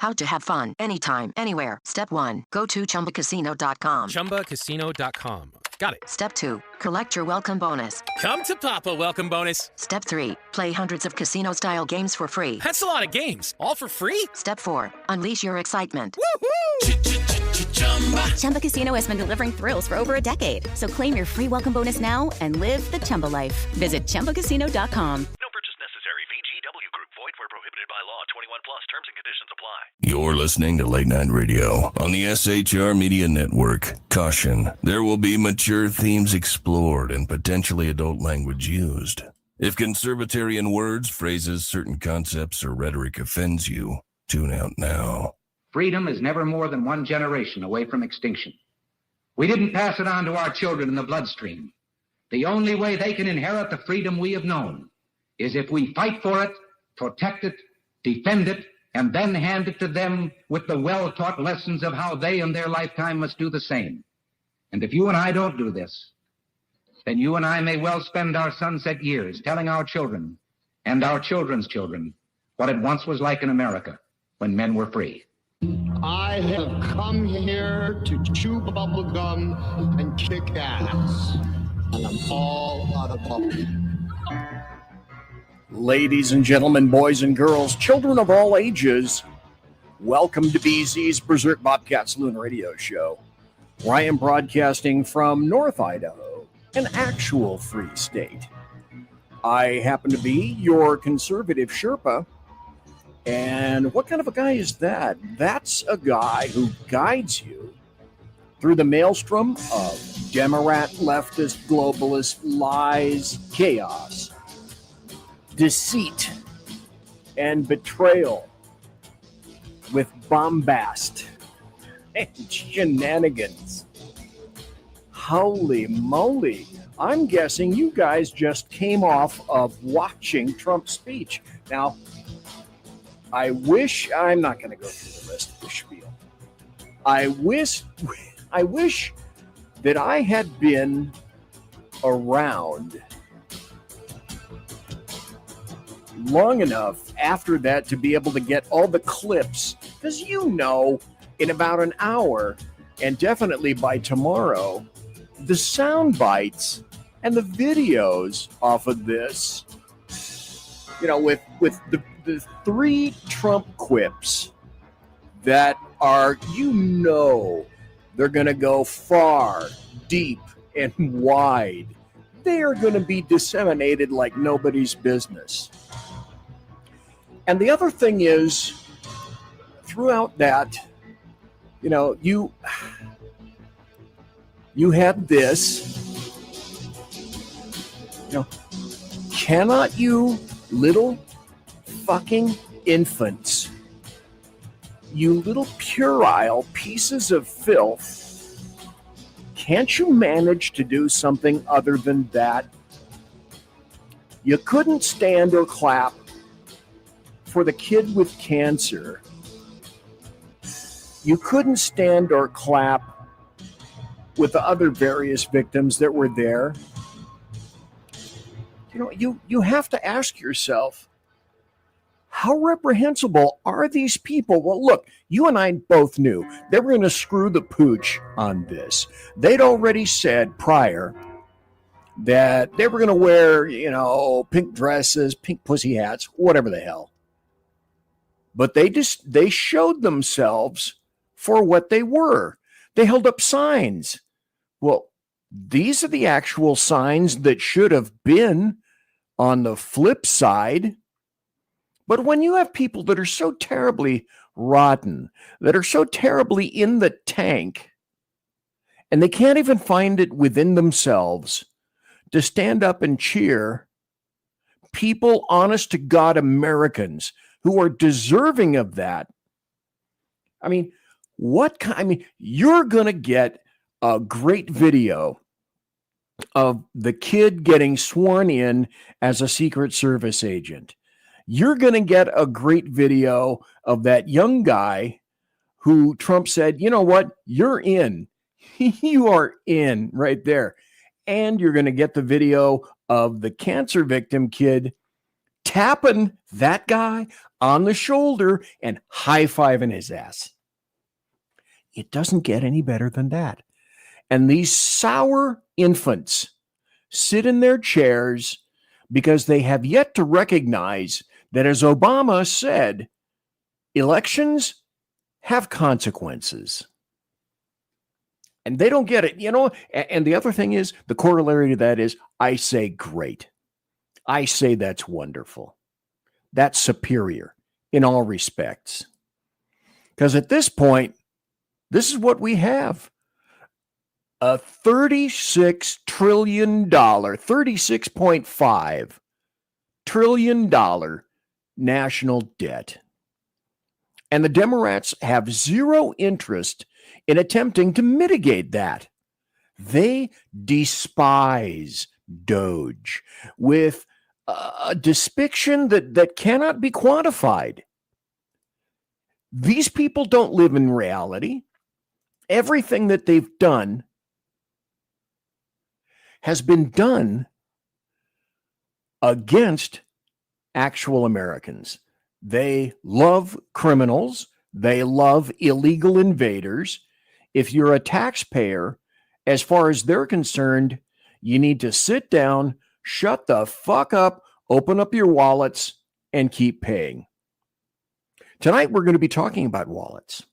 How to have fun anytime, anywhere. Step 1. Go to ChumbaCasino.com. ChumbaCasino.com. Got it. Step 2. Collect your welcome bonus. Come to Papa welcome bonus. Step 3. Play hundreds of casino-style games for free. That's a lot of games. All for free? Step 4. Unleash your excitement. Woohoo! Chumba Casino has been delivering thrills for over a decade. So claim your free welcome bonus now and live the Chumba life. Visit ChumbaCasino.com. No purchase necessary. VGW Group. Void where prohibited by law. 21 plus. Terms and conditions apply. You're listening to Late Night Radio on the SHR Media Network. Caution, there will be mature themes explored and potentially adult language used. If conservatarian words, phrases, certain concepts, or rhetoric offends you, tune out now. Freedom is never more than one generation away from extinction. We didn't pass it on to our children in the bloodstream. The only way they can inherit the freedom we have known is if we fight for it, protect it, defend it, and then hand it to them with the well-taught lessons of how they in their lifetime must do the same. And if you and I don't do this, then you and I may well spend our sunset years telling our children and our children's children what it once was like in America when men were free. I have come here to chew bubble gum and kick ass, and I'm all out of bubble. Ladies and gentlemen, boys and girls, children of all ages, welcome to BZ's Berserk Bobcat Saloon radio show, where I am broadcasting from North Idaho, an actual free state. I happen to be your conservative Sherpa, and what kind of a guy is that? That's a guy who guides you through the maelstrom of Democrat, leftist, globalist, lies, chaos, deceit, and betrayal with bombast and shenanigans. Holy moly. I'm guessing you guys just came off of watching Trump's speech. Now, I'm not going to go through the rest of the spiel. I wish that I had been around long enough after that to be able to get all the clips, because in about an hour, and definitely by tomorrow, the sound bites and the videos off of this, with the three Trump quips that are, they're going to go far, deep, and wide. They are going to be disseminated like nobody's business. And the other thing is, throughout that, you had this, cannot you little fucking infants, you little puerile pieces of filth, can't you manage to do something other than that? You couldn't stand or clap for the kid with cancer. You couldn't stand or clap with the other various victims that were there. You have to ask yourself, how reprehensible are these people? Well, look, you and I both knew they were going to screw the pooch on this. They'd already said prior that they were going to wear, pink dresses, pink pussy hats, whatever the hell. But they showed themselves for what they were. They held up signs. Well, these are the actual signs that should have been on the flip side. But when you have people that are so terribly rotten, that are so terribly in the tank, and they can't even find it within themselves to stand up and cheer people, honest to God Americans, who are deserving of that. You're going to get a great video of the kid getting sworn in as a Secret Service agent. You're going to get a great video of that young guy who Trump said, you know what, you're in. You are in right there. And you're going to get the video of the cancer victim kid tapping that guy on the shoulder and high-fiving his ass. It doesn't get any better than that. And these sour infants sit in their chairs because they have yet to recognize that, as Obama said, elections have consequences. And they don't get it, And the other thing is, the corollary to that is, I say great. I say that's wonderful. That's superior in all respects. Because at this point, this is what we have. A $36 trillion, $36.5 trillion national debt. And the Democrats have zero interest in attempting to mitigate that. They despise Doge with a depiction that cannot be quantified. These people don't live in reality. Everything that they've done has been done against actual Americans. They love criminals. They love illegal invaders. If you're a taxpayer, as far as they're concerned, you need to sit down, shut the fuck up, open up your wallets, and keep paying. Tonight, we're going to be talking about wallets.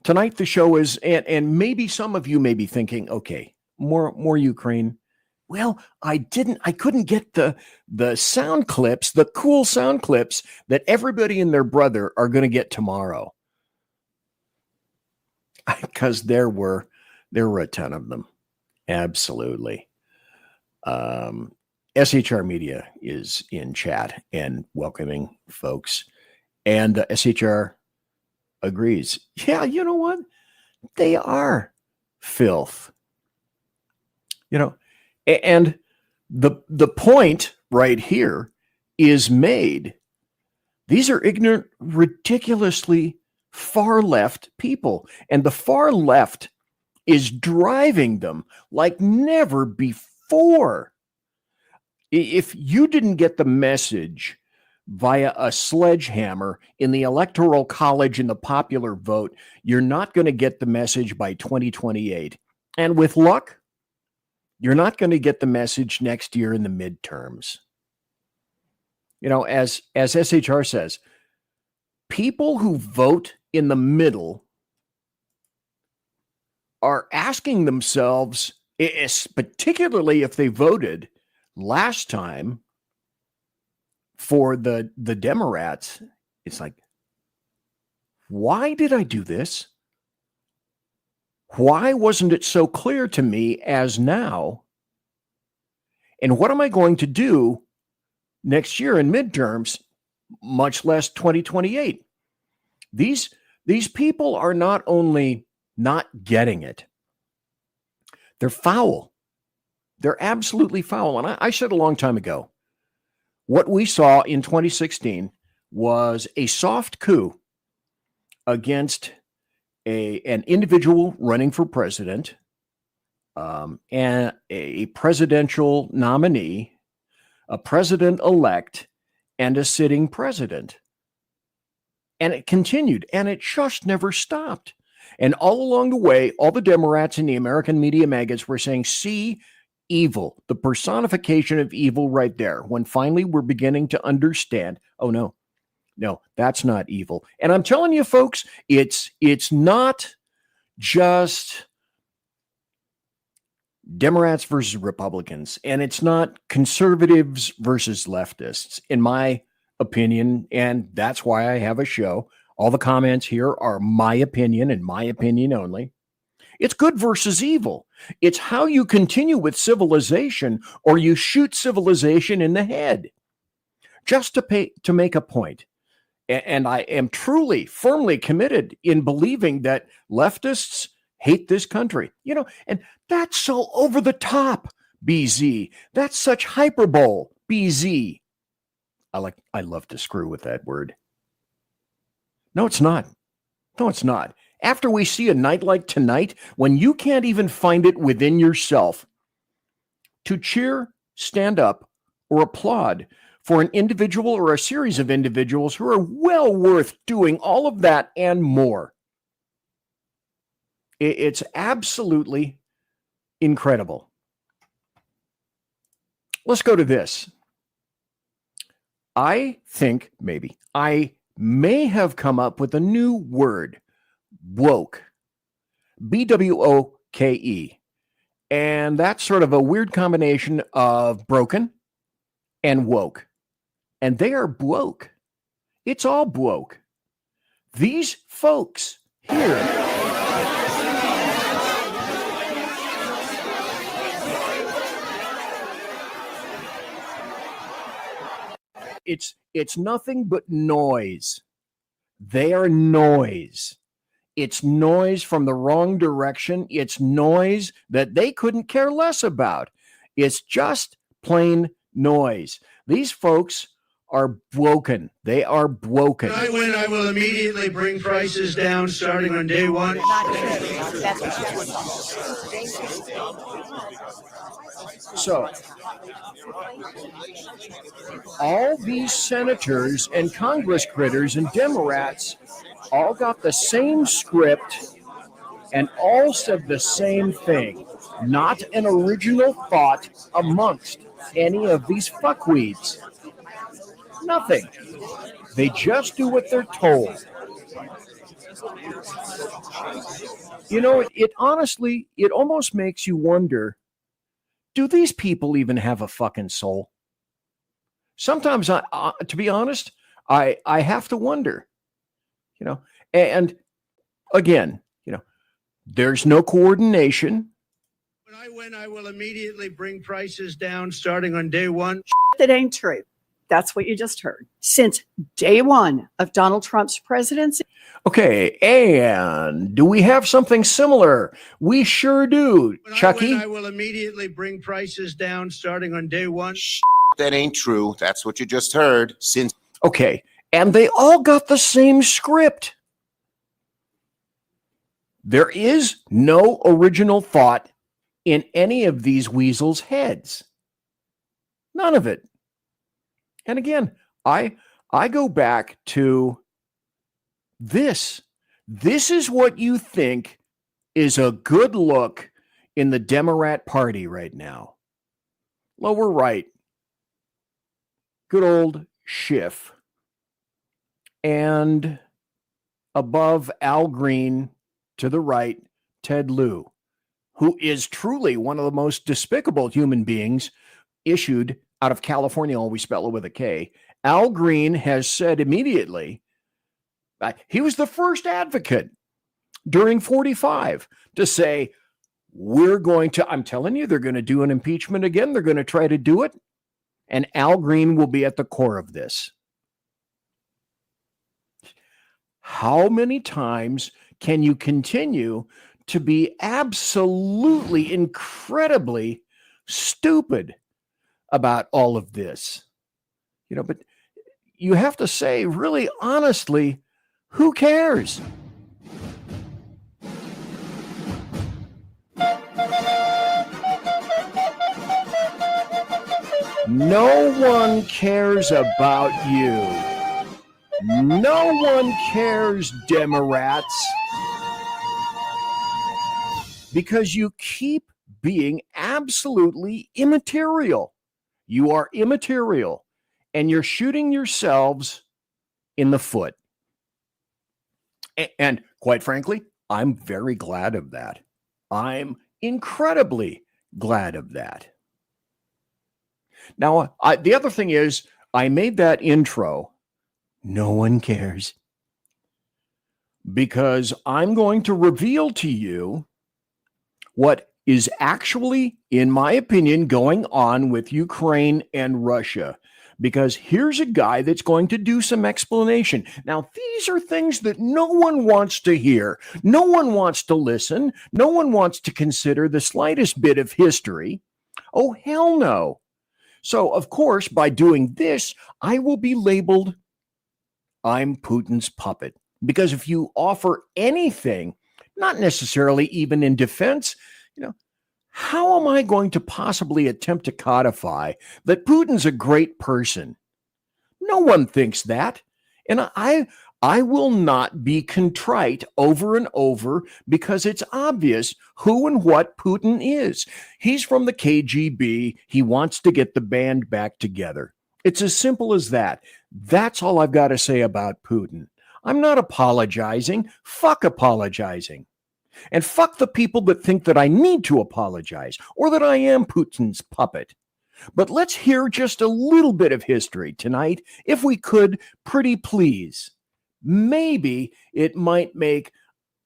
Tonight, the show is, and maybe some of you may be thinking, okay, more Ukraine. Well, I couldn't get the sound clips, the cool sound clips that everybody and their brother are going to get tomorrow. Because there were a ton of them. Absolutely. SHR Media is in chat and welcoming folks. And SHR agrees. Yeah, you know what? They are filth. And the point right here is made. These are ignorant, ridiculously far left people. And the far left is driving them like never before. If you didn't get the message via a sledgehammer in the Electoral College in the popular vote, you're not going to get the message by 2028. And with luck, you're not going to get the message next year in the midterms. As SHR says, people who vote in the middle are asking themselves, particularly if they voted last time for the Democrats, it's like, why did I do this? Why wasn't it so clear to me as now? And what am I going to do next year in midterms, much less 2028? These people are not only not getting it, they're foul. They're absolutely foul. And I said a long time ago, what we saw in 2016 was a soft coup against an individual running for president, and a presidential nominee, a president-elect, and a sitting president. And it continued, and it just never stopped. And all along the way, all the Democrats and the American media maggots were saying, see, evil, the personification of evil right there. When finally we're beginning to understand, oh no, that's not evil. And I'm telling you, folks, it's not just Democrats versus Republicans, and it's not conservatives versus leftists, in my opinion. And that's why I have a show. All the comments here are my opinion and my opinion only. It's good versus evil. It's how you continue with civilization, or you shoot civilization in the head just to make a point. And I am truly, firmly committed in believing that leftists hate this country. And that's so over the top, BZ. That's such hyperbole, BZ. I love to screw with that word. No, it's not. No, it's not. After we see a night like tonight, when you can't even find it within yourself to cheer, stand up, or applaud for an individual or a series of individuals who are well worth doing all of that and more. It's absolutely incredible. Let's go to this. I think maybe I may have come up with a new word, woke, B-W-O-K-E. And that's sort of a weird combination of broken and woke. And they are woke. It's all woke. These folks here. It's nothing but noise. They are noise. It's noise from the wrong direction. It's noise that they couldn't care less about. It's just plain noise. These folks are broken. They are broken. When I win, I will immediately bring prices down starting on day one. So, all these senators and Congress critters and Democrats all got the same script and all said the same thing. Not an original thought amongst any of these fuckweeds. Nothing. They just do what they're told. You know, it honestly, it almost makes you wonder, do these people even have a fucking soul? Sometimes, to be honest, I have to wonder, you know, and again, you know, there's no coordination. When I win, I will immediately bring prices down starting on day one. That ain't true. That's what you just heard. Since day one of Donald Trump's presidency. Okay, and do we have something similar? We sure do, Chucky. I will immediately bring prices down starting on day one. That ain't true. That's what you just heard. Since okay, and they all got the same script. There is no original thought in any of these weasels' heads. None of it. And again, I go back to this. This is what you think is a good look in the Democrat Party right now. Lower right. Good old Schiff. And above Al Green, to the right, Ted Lieu, who is truly one of the most despicable human beings issued out of California, always spell it with a K. Al Green has said immediately, he was the first advocate during 45 to say, we're going to, I'm telling you, they're going to do an impeachment again. They're going to try to do it. And Al Green will be at the core of this. How many times can you continue to be absolutely incredibly stupid about all of this? You know, but you have to say, really honestly, who cares? No one cares about you. No one cares, Democrats, because you keep being absolutely immaterial. You are immaterial, and you're shooting yourselves in the foot. And quite frankly, I'm very glad of that. I'm incredibly glad of that. Now, the other thing is, I made that intro. No one cares. Because I'm going to reveal to you what is actually, in my opinion, going on with Ukraine and Russia. Because here's a guy that's going to do some explanation. Now, these are things that no one wants to hear. No one wants to listen. No one wants to consider the slightest bit of history. Oh, hell no. So, of course, by doing this, I will be labeled, I'm Putin's puppet. Because if you offer anything, not necessarily even in defense, you know, how am I going to possibly attempt to codify that Putin's a great person? No one thinks that. And I will not be contrite over and over because it's obvious who and what Putin is. He's from the KGB. He wants to get the band back together. It's as simple as that. That's all I've got to say about Putin. I'm not apologizing. Fuck apologizing. And fuck the people that think that I need to apologize or that I am Putin's puppet. But let's hear just a little bit of history tonight, if we could, pretty please. Maybe it might make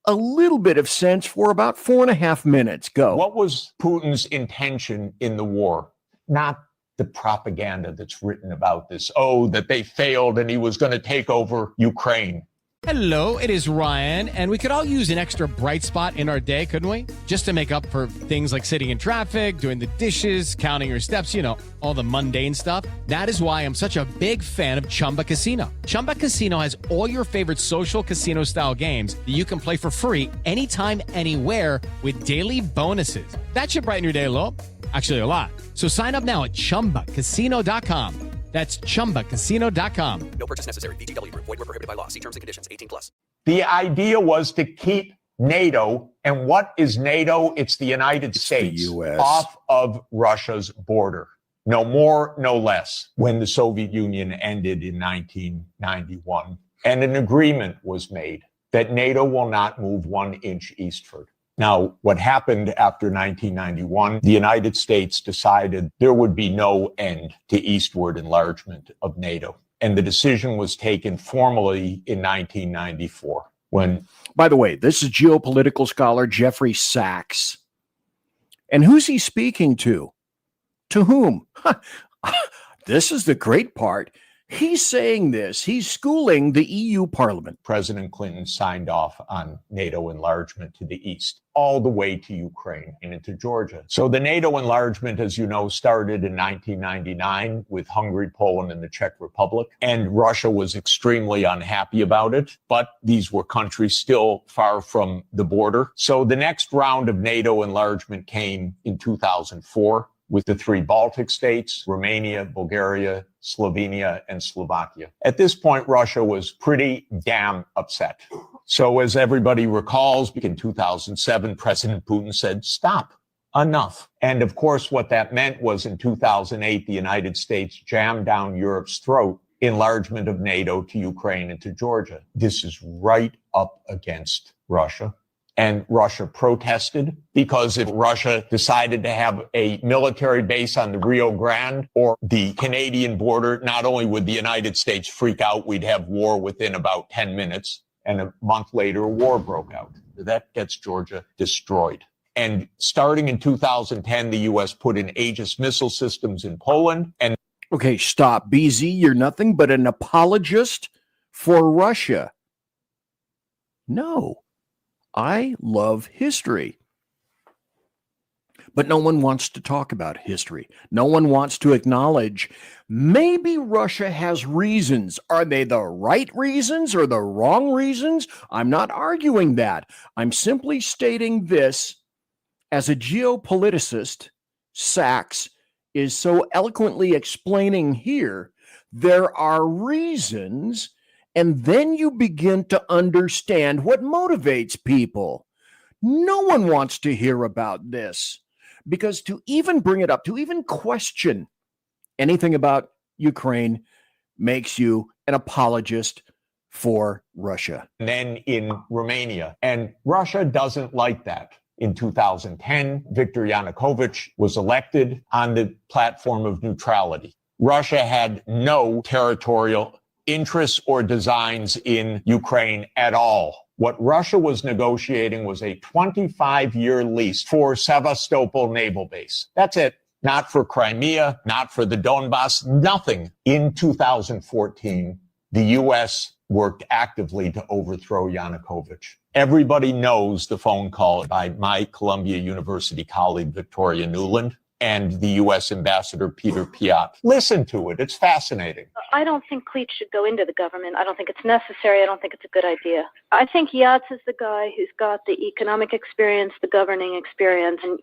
a little bit of sense for about 4.5 minutes. Go. What was Putin's intention in the war? Not the propaganda that's written about this. Oh, that they failed and he was going to take over Ukraine. Hello, it is Ryan, and we could all use an extra bright spot in our day, couldn't we? Just to make up for things like sitting in traffic, doing the dishes, counting your steps, you know, all the mundane stuff. That is why I'm such a big fan of Chumba Casino. Chumba Casino has all your favorite social casino-style games that you can play for free anytime, anywhere with daily bonuses. That should brighten your day a little. Actually, a lot. So sign up now at ChumbaCasino.com. That's ChumbaCasino.com. No purchase necessary. VGW Group. Void where prohibited by law. See terms and conditions. 18+. The idea was to keep NATO. And what is NATO? It's the United States the US. Off of Russia's border. No more, no less. When the Soviet Union ended in 1991, and an agreement was made that NATO will not move 1 inch eastward. Now, what happened after 1991, the United States decided there would be no end to eastward enlargement of NATO. And the decision was taken formally in 1994 when... By the way, this is geopolitical scholar Jeffrey Sachs. And who's he speaking to? To whom? This is the great part. He's saying this. He's schooling the EU Parliament. President Clinton signed off on NATO enlargement to the east, all the way to Ukraine and into Georgia. So the NATO enlargement, as you know, started in 1999 with Hungary, Poland, and the Czech Republic. And Russia was extremely unhappy about it. But these were countries still far from the border. So the next round of NATO enlargement came in 2004. With the 3 Baltic states, Romania, Bulgaria, Slovenia, and Slovakia. At this point, Russia was pretty damn upset. So as everybody recalls, in 2007, President Putin said, stop, enough. And of course, what that meant was in 2008, the United States jammed down Europe's throat enlargement of NATO to Ukraine and to Georgia. This is right up against Russia. And Russia protested because if Russia decided to have a military base on the Rio Grande or the Canadian border, not only would the United States freak out, we'd have war within about 10 minutes. And a month later, a war broke out. That gets Georgia destroyed. And starting in 2010, the U.S. put in Aegis missile systems in Poland. And okay, stop. BZ, you're nothing but an apologist for Russia. No. I love history. But no one wants to talk about history. No one wants to acknowledge maybe Russia has reasons. Are they the right reasons or the wrong reasons? I'm not arguing that. I'm simply stating this as a geopoliticist. Sachs is so eloquently explaining here. There are reasons. And then you begin to understand what motivates people. No one wants to hear about this because to even bring it up, to even question anything about Ukraine makes you an apologist for Russia. And then in Romania. And Russia doesn't like that. In 2010, Viktor Yanukovych was elected on the platform of neutrality. Russia had no territorial interests or designs in Ukraine at all. What Russia was negotiating was a 25-year lease for Sevastopol naval base. That's it. Not for Crimea, not for the Donbass, nothing. In 2014, the U.S. worked actively to overthrow Yanukovych. Everybody knows the phone call by my Columbia University colleague, Victoria Nuland, and the U.S. Ambassador Peter Piot. Listen to it. It's fascinating. I don't think Cleach should go into the government. I don't think it's necessary. I don't think it's a good idea. I think Yats is the guy who's got the economic experience, the governing experience, and,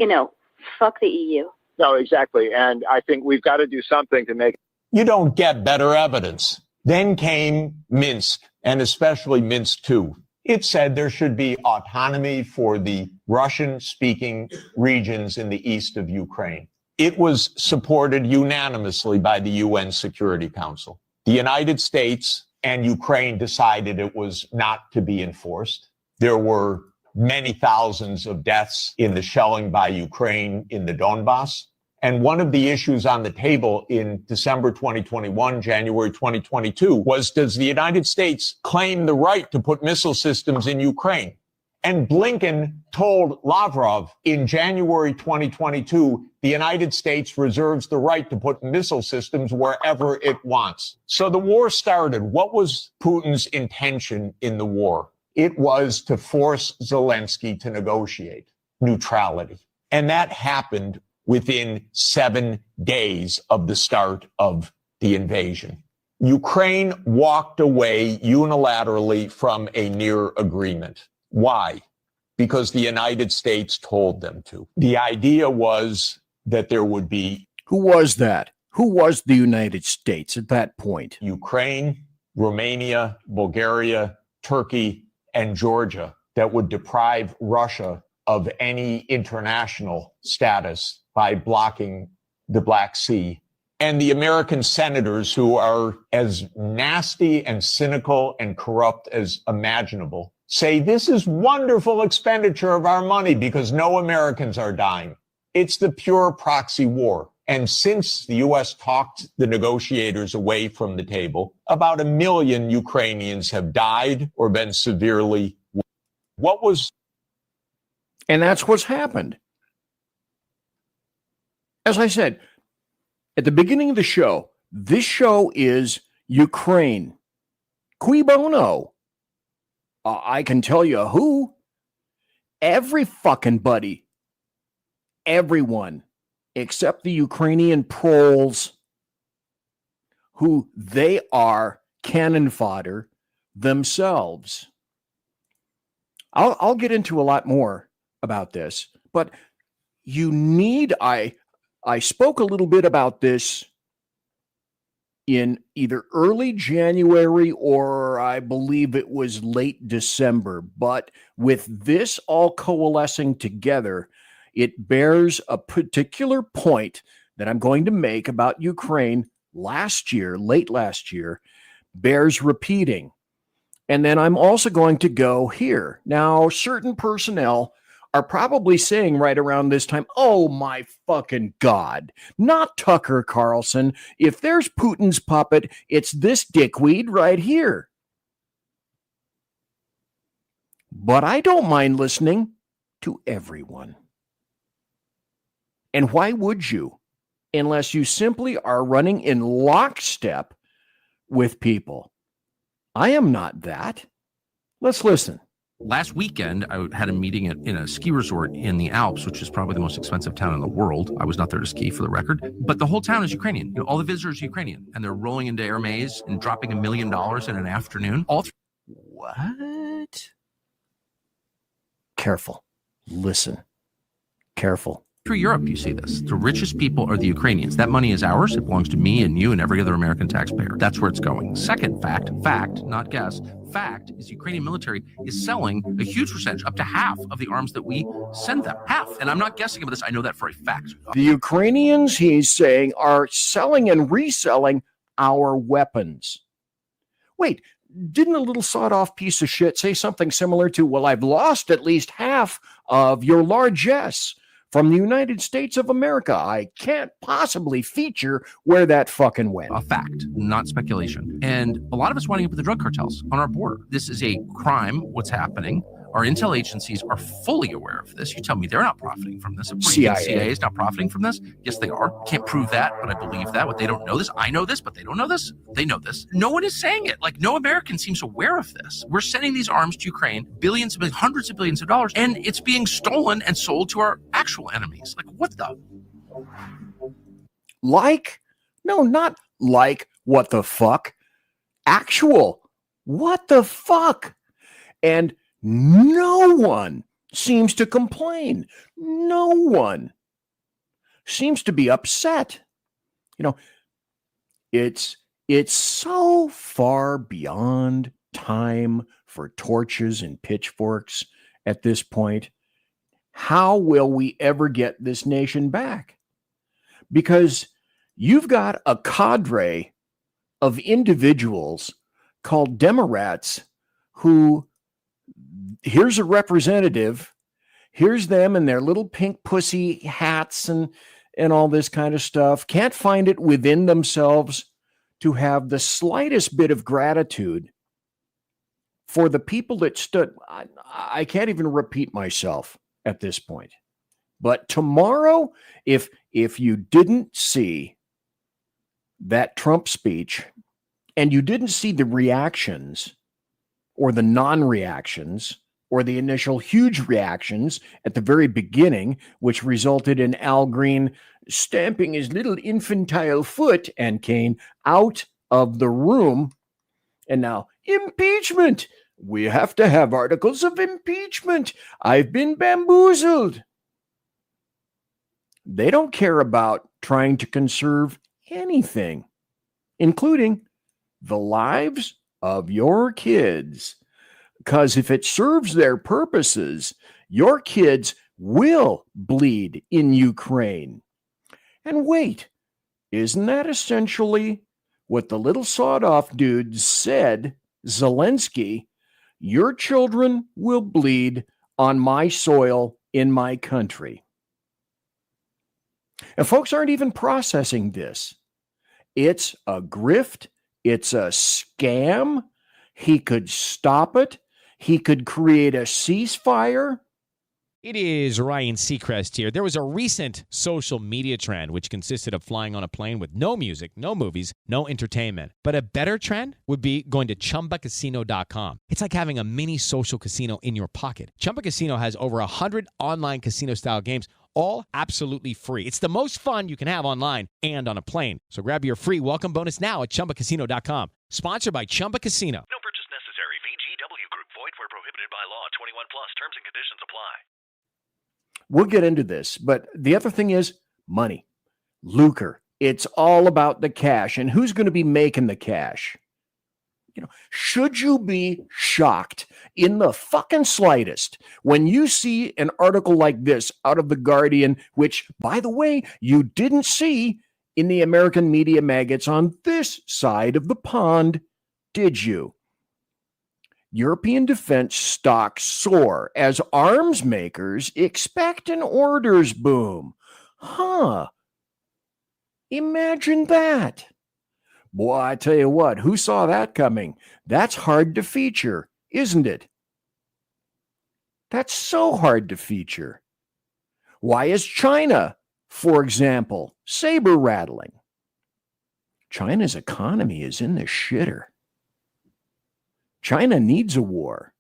fuck the EU. No, exactly. And I think we've got to do something to make... You don't get better evidence. Then came Minsk, and especially Minsk II. It said there should be autonomy for the Russian-speaking regions in the east of Ukraine. It was supported unanimously by the UN Security Council. The United States and Ukraine decided it was not to be enforced. There were many thousands of deaths in the shelling by Ukraine in the Donbass. And one of the issues on the table in December 2021, January 2022, was, does the United States claim the right to put missile systems in Ukraine? And Blinken told Lavrov in January 2022, the United States reserves the right to put missile systems wherever it wants. So the war started. What was Putin's intention in the war? It was to force Zelensky to negotiate neutrality. And that happened within 7 days of the start of the invasion. Ukraine walked away unilaterally from a near agreement. Why? Because the United States told them to. The idea was that there would be... Who was that? Who was the United States at that point? Ukraine, Romania, Bulgaria, Turkey, and Georgia that would deprive Russia of any international status by blocking the Black Sea. And the American senators, who are as nasty and cynical and corrupt as imaginable, say this is wonderful expenditure of our money because no Americans are dying. It's the pure proxy war. And since the U.S. talked the negotiators away from the table, about 1 million Ukrainians have died or been severely wounded. And that's what's happened. As I said at the beginning of the show, this show is Ukraine. Cui Bono. I can tell you who. Every fucking buddy. Everyone except the Ukrainian proles, who they are cannon fodder themselves. I'll get into a lot more about this, but you need, I spoke a little bit about this in either early January or I believe it was late December, but with this all coalescing together, it bears a particular point that I'm going to make about Ukraine late last year, bears repeating. And then I'm also going to go here. Now, certain personnel are probably saying right around this time, oh my fucking God, not Tucker Carlson. If there's Putin's puppet, it's this dickweed right here. But I don't mind listening to everyone. And why would you? Unless you simply are running in lockstep with people. I am not that. Let's listen. Last weekend, I had a meeting in a ski resort in the Alps, which is probably the most expensive town in the world. I was not there to ski, for the record. But the whole town is Ukrainian. You know, all the visitors are Ukrainian. And they're rolling into Air Maze and dropping $1 million in an afternoon. What? Careful. Listen. Careful. Through Europe, you see this. The richest people are the Ukrainians. That money is ours. It belongs to me and you and every other American taxpayer. That's where it's going. Second fact, not guess, fact is the Ukrainian military is selling a huge percentage, up to half of the arms that we send them. Half. And I'm not guessing about this. I know that for a fact. The Ukrainians, he's saying, are selling and reselling our weapons. Wait, didn't a little sawed-off piece of shit say something similar to, well, I've lost at least half of your largesse from the United States of America. I can't possibly feature where that fucking went. A fact, not speculation. And a lot of us winding up with the drug cartels on our border. This is a crime, what's happening. Our intel agencies are fully aware of this. You tell me they're not profiting from this. CIA is not profiting from this. Yes, they are. Can't prove that, but I believe that. But they don't know this. I know this, but they don't know this. They know this. No one is saying it. Like, no American seems aware of this. We're sending these arms to Ukraine, hundreds of billions of dollars, and it's being stolen and sold to our actual enemies. Like, what the? No, not like, what the fuck? Actual, what the fuck? And no one seems to complain. No one seems to be upset. You know, it's It's so far beyond time for torches and pitchforks at this point. How will we ever get this nation back? Because you've got a cadre of individuals called Democrats who, here's a representative, here's them in their little pink pussy hats and all this kind of stuff, can't find it within themselves to have the slightest bit of gratitude for the people that stood. I can't even repeat myself at this point. But tomorrow, if you didn't see that Trump speech and you didn't see the reactions or the non-reactions or the initial huge reactions at the very beginning, which resulted in Al Green stamping his little infantile foot and came out of the room. And now, impeachment. We have to have articles of impeachment. I've been bamboozled. They don't care about trying to conserve anything, including the lives of your kids. Because if it serves their purposes, your kids will bleed in Ukraine. And wait, isn't that essentially what the little sawed-off dude said, Zelensky? Your children will bleed on my soil in my country. And folks aren't even processing this. It's a grift. It's a scam. He could stop it. He could create a ceasefire. It is Ryan Seacrest here. There was a recent social media trend which consisted of flying on a plane with no music, no movies, no entertainment. But a better trend would be going to ChumbaCasino.com. It's like having a mini social casino in your pocket. Chumba Casino has over 100 online casino-style games, all absolutely free. It's the most fun you can have online and on a plane. So grab your free welcome bonus now at ChumbaCasino.com. Sponsored by Chumba Casino. No purchase necessary. VGW Group. Void where prohibited by law. 21 plus. Terms and conditions apply. We'll get into this, but the other thing is money, lucre. It's all about the cash, and who's going to be making the cash? You know, should you be shocked in the fucking slightest when you see an article like this out of The Guardian, which, by the way, you didn't see in the American media maggots on this side of the pond, did you? European defense stocks soar as arms makers expect an orders boom. Huh. Imagine that. Boy, I tell you what, who saw that coming? That's hard to feature, isn't it? That's so hard to feature. Why is China, for example, saber rattling? China's economy is in the shitter. China needs a war.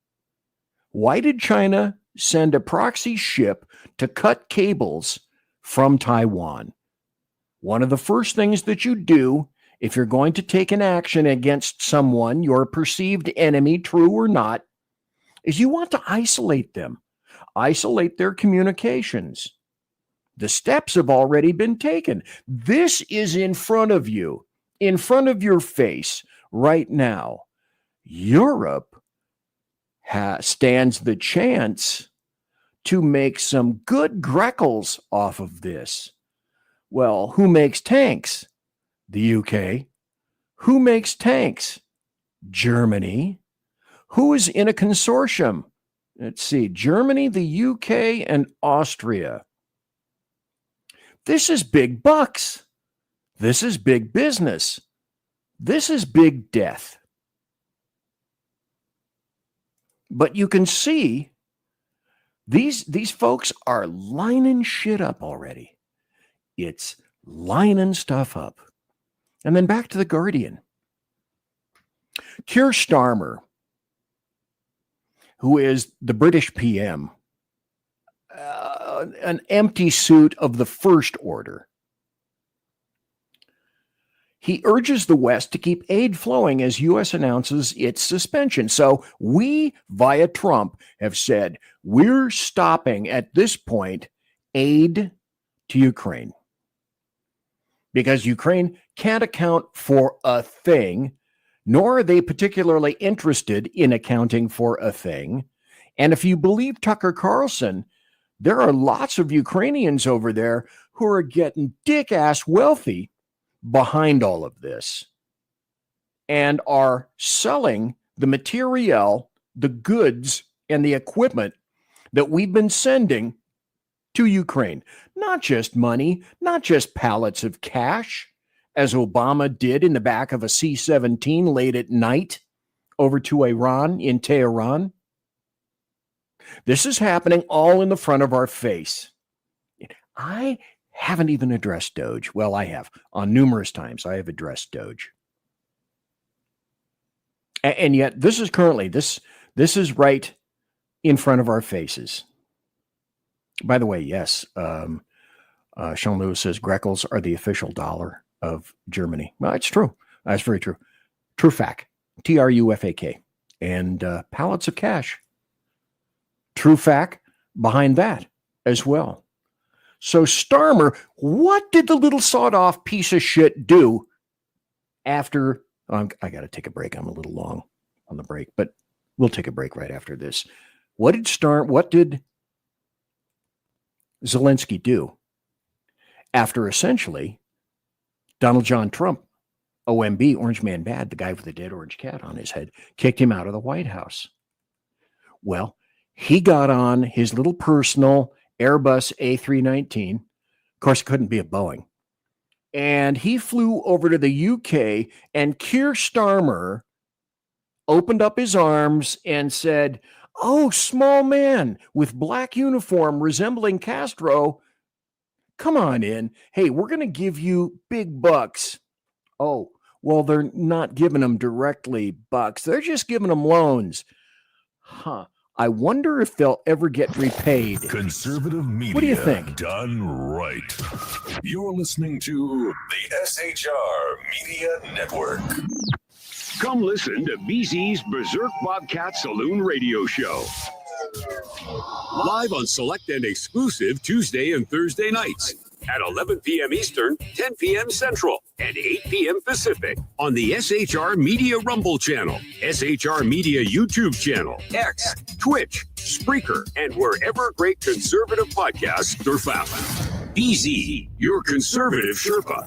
Why did China send a proxy ship to cut cables from Taiwan? One of the first things that you do if you're going to take an action against someone, your perceived enemy, true or not, is you want to isolate them, isolate their communications. The steps have already been taken. This is in front of you, in front of your face right now. Europe stands the chance to make some good greckles off of this. Well, who makes tanks? The UK. Who makes tanks? Germany. Who is in a consortium? Let's see, Germany, the UK, and Austria. This is big bucks. This is big business. This is big death. But you can see these folks are lining shit up already. It's lining stuff up. And then back to The Guardian. Keir Starmer, who is the British PM, an empty suit of the first order. He urges the West to keep aid flowing as U.S. announces its suspension. So we, via Trump, have said we're stopping at this point aid to Ukraine. because Ukraine can't account for a thing, nor are they particularly interested in accounting for a thing. And if you believe Tucker Carlson, there are lots of Ukrainians over there who are getting dick-ass wealthy behind all of this and are selling the material, the goods, and the equipment that we've been sending to Ukraine. Not just money, not just pallets of cash, as Obama did in the back of a C-17 late at night over to Iran in Tehran. This is happening all in the front of our face. I haven't even addressed Doge. Well, I have. On numerous times, I have addressed Doge. And yet, this is currently, this is right in front of our faces. By the way, yes, Sean Lewis says Greckels are the official dollar of Germany. Well, it's true. That's very true. Trufak, Trufak, and pallets of cash. Trufak behind that as well. So Starmer, what did the little sawed-off piece of shit do after? I got to take a break. I'm a little long on the break, but we'll take a break right after this. What did Zelensky do after essentially Donald John Trump, OMB, Orange Man Bad, the guy with the dead orange cat on his head, kicked him out of the White House? Well, he got on his little personal Airbus A319. Of course, it couldn't be a Boeing. And he flew over to the UK, and Keir Starmer opened up his arms and said, "Oh, small man with black uniform resembling Castro, come on in. Hey, we're going to give you big bucks." Oh, well, they're not giving them directly bucks. They're just giving them loans. Huh. I wonder if they'll ever get repaid. Conservative media. What do you think? Done right. You're listening to the SHR Media Network. Come listen to BZ's Berserk Bobcat Saloon radio show. Live on select and exclusive Tuesday and Thursday nights at 11 p.m. Eastern, 10 p.m. Central, and 8 p.m. Pacific on the SHR Media Rumble channel, SHR Media YouTube channel, X, Twitch, Spreaker, and wherever great conservative podcasts are found. BZ, your conservative Sherpa,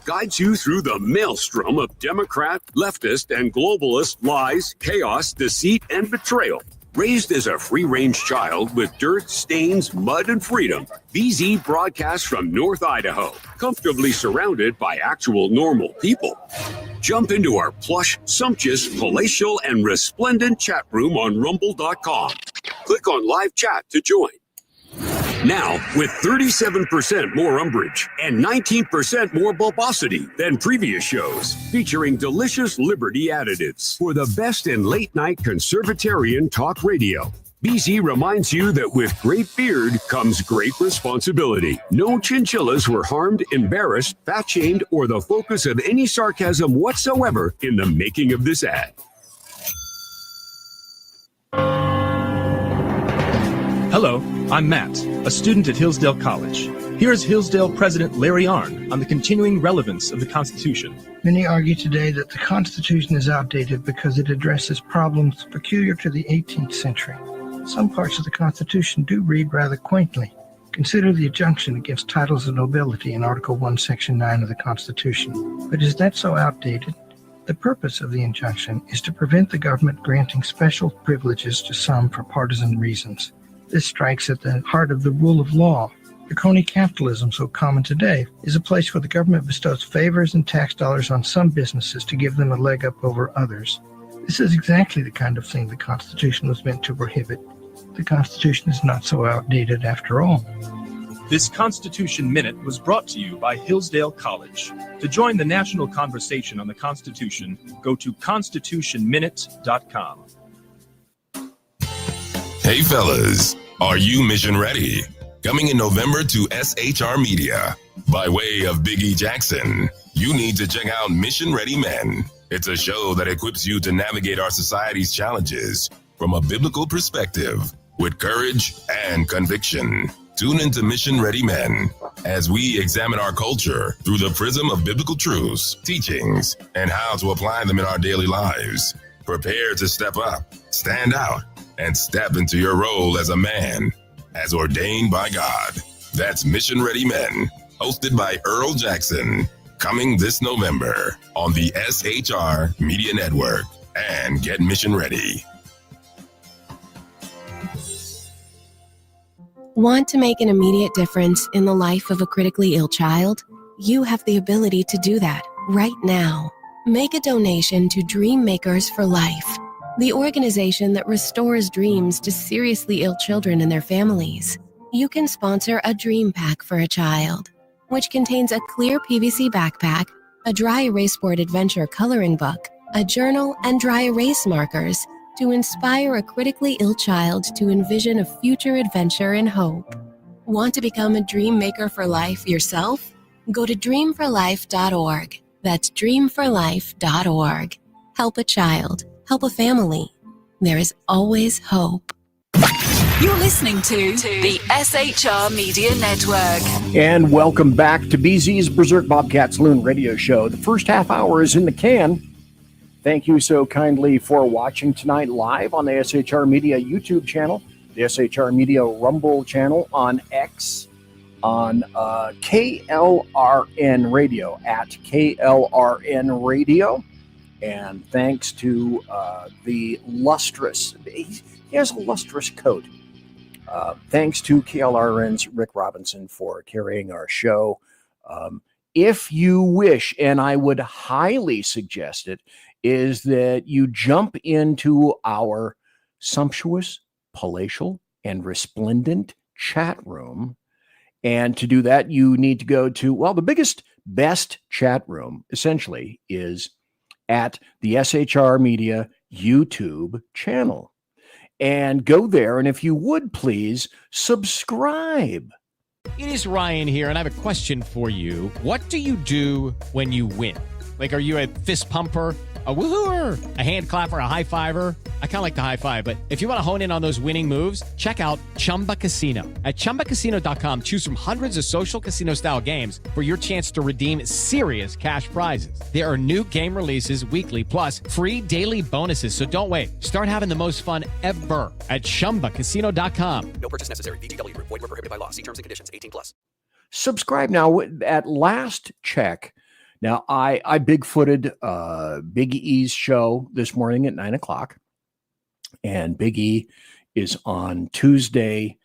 guides you through the maelstrom of Democrat, leftist, and globalist lies, chaos, deceit, and betrayal. Raised as a free-range child with dirt, stains, mud, and freedom, BZ broadcasts from North Idaho, comfortably surrounded by actual normal people. Jump into our plush, sumptuous, palatial, and resplendent chat room on rumble.com. Click on live chat to join. Now, with 37% more umbrage and 19% more bulbosity than previous shows, featuring delicious Liberty additives for the best in late-night conservatarian talk radio. BZ reminds you that with great beard comes great responsibility. No chinchillas were harmed, embarrassed, fat-shamed, or the focus of any sarcasm whatsoever in the making of this ad. Hello, I'm Matt, a student at Hillsdale College. Here's Hillsdale President Larry Arnn on the continuing relevance of the Constitution. Many argue today that the Constitution is outdated because it addresses problems peculiar to the 18th century. Some parts of the Constitution do read rather quaintly. Consider the injunction against titles of nobility in Article 1, Section 9 of the Constitution. But is that so outdated? The purpose of the injunction is to prevent the government granting special privileges to some for partisan reasons. This strikes at the heart of the rule of law. The crony capitalism, so common today, is a place where the government bestows favors and tax dollars on some businesses to give them a leg up over others. This is exactly the kind of thing the Constitution was meant to prohibit. The Constitution is not so outdated after all. This Constitution Minute was brought to you by Hillsdale College. To join the national conversation on the Constitution, go to constitutionminute.com. Hey fellas, are you mission ready? Coming in November to SHR Media. By way of Big E Jackson, you need to check out Mission Ready Men. It's a show that equips you to navigate our society's challenges from a biblical perspective with courage and conviction. Tune into Mission Ready Men as we examine our culture through the prism of biblical truths, teachings, and how to apply them in our daily lives. Prepare to step up, stand out, and step into your role as a man, as ordained by God. That's Mission Ready Men, hosted by Earl Jackson, coming this November on the SHR Media Network. And get mission ready. Want to make an immediate difference in the life of a critically ill child? You have the ability to do that right now. Make a donation to Dream Makers for Life, the organization that restores dreams to seriously ill children and their families. You can sponsor a dream pack for a child, which contains a clear PVC backpack, a dry erase board adventure coloring book, a journal, and dry erase markers to inspire a critically ill child to envision a future adventure and hope. Want to become a dream maker for life yourself? Go to dreamforlife.org. That's dreamforlife.org. Help a child. Help a family. There is always hope. You're listening to the SHR Media Network. And welcome back to BZ's Berserk Bobcat Saloon radio show. The first half hour is in the can. Thank you so kindly for watching tonight live on the SHR Media YouTube channel, the SHR Media Rumble channel on X, on KLRN Radio, at KLRN Radio. And thanks to the lustrous, he has a lustrous coat. Thanks to KLRN's Rick Robinson for carrying our show. If you wish, and I would highly suggest it, is that you jump into our sumptuous, palatial, and resplendent chat room. And to do that, you need to go to, well, the biggest, best chat room, essentially, is at the SHR Media YouTube channel. And go there, and if you would, please, subscribe. It is Ryan here, and I have a question for you. What do you do when you win? Like, are you a fist pumper, a woohooer, a hand clapper, a high fiver? I kind of like the high five, but if you want to hone in on those winning moves, check out Chumba Casino. At ChumbaCasino.com, choose from hundreds of social casino style games for your chance to redeem serious cash prizes. There are new game releases weekly, plus free daily bonuses. So don't wait. Start having the most fun ever at ChumbaCasino.com. No purchase necessary. VGW Group. Void where prohibited by law. See terms and conditions. 18+. Subscribe now. At last check. Now, I Bigfooted Big E's show this morning at 9 o'clock. And Big E is on Tuesday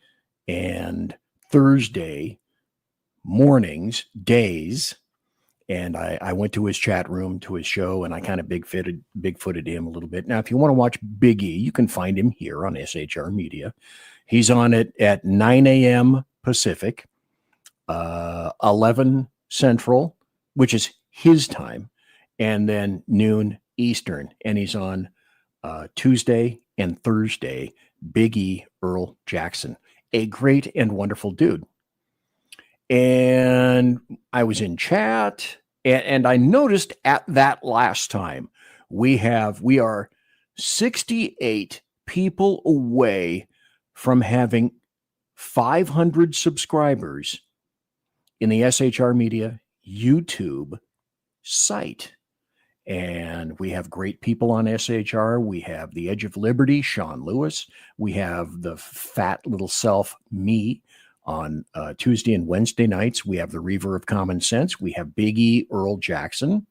and Thursday days. And I went to his chat room, to his show, and I kind of Bigfooted him a little bit. Now, if you want to watch Big E, you can find him here on SHR Media. He's on it at 9 a.m. Pacific, 11 Central, which is his time, and then noon Eastern. And he's on Tuesday and Thursday. Big E Earl Jackson, a great and wonderful dude. And I was in chat, and I noticed at that last time we are 68 people away from having 500 subscribers in the SHR Media YouTube site. And we have great people on SHR. We have the Edge of Liberty, Sean Lewis. We have the fat little self, me, on Tuesday and Wednesday nights. We have the Reaver of Common Sense. We have Big E Earl Jackson.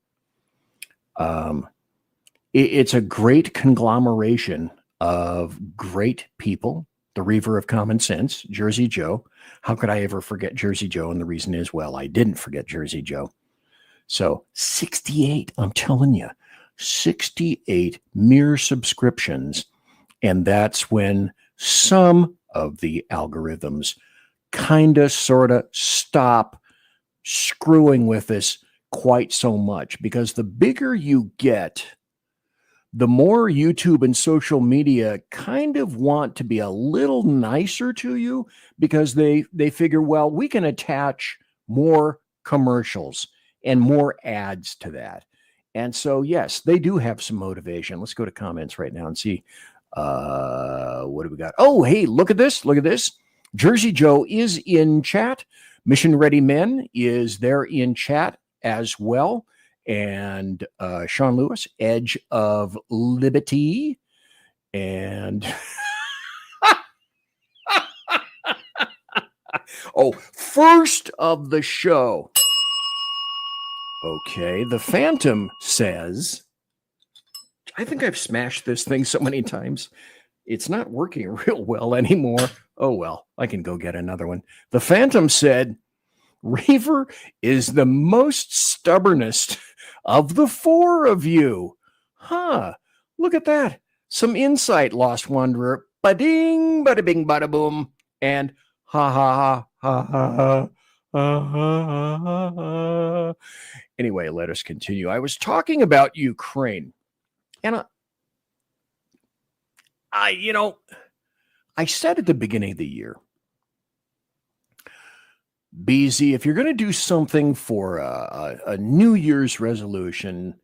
It's a great conglomeration of great people. The Reaver of Common Sense, Jersey Joe. How could I ever forget Jersey Joe? And the reason is, well, I didn't forget Jersey Joe. So 68, I'm telling you, 68 mere subscriptions. And that's when some of the algorithms kind of sort of stop screwing with us quite so much, because the bigger you get, the more YouTube and social media kind of want to be a little nicer to you, because they figure, well, we can attach more commercials and more ads to that. And so, yes, they do have some motivation. Let's go to comments right now and see what do we got. Oh, hey, look at this. Look at this. Jersey Joe is in chat. Mission Ready Men is there in chat as well. And Sean Lewis, Edge of Liberty. And oh, first of the show. Okay, the Phantom says, I think I've smashed this thing so many times. It's not working real well anymore. Oh, well, I can go get another one. The Phantom said, Reaver is the most stubbornest of the four of you. Huh, look at that. Some insight, Lost Wanderer. Ba-ding, bada-bing, bada-boom. And ha-ha-ha, ha-ha-ha. Anyway, let us continue. I was talking about Ukraine. And I said at the beginning of the year, BZ, if you're going to do something for a New Year's resolution,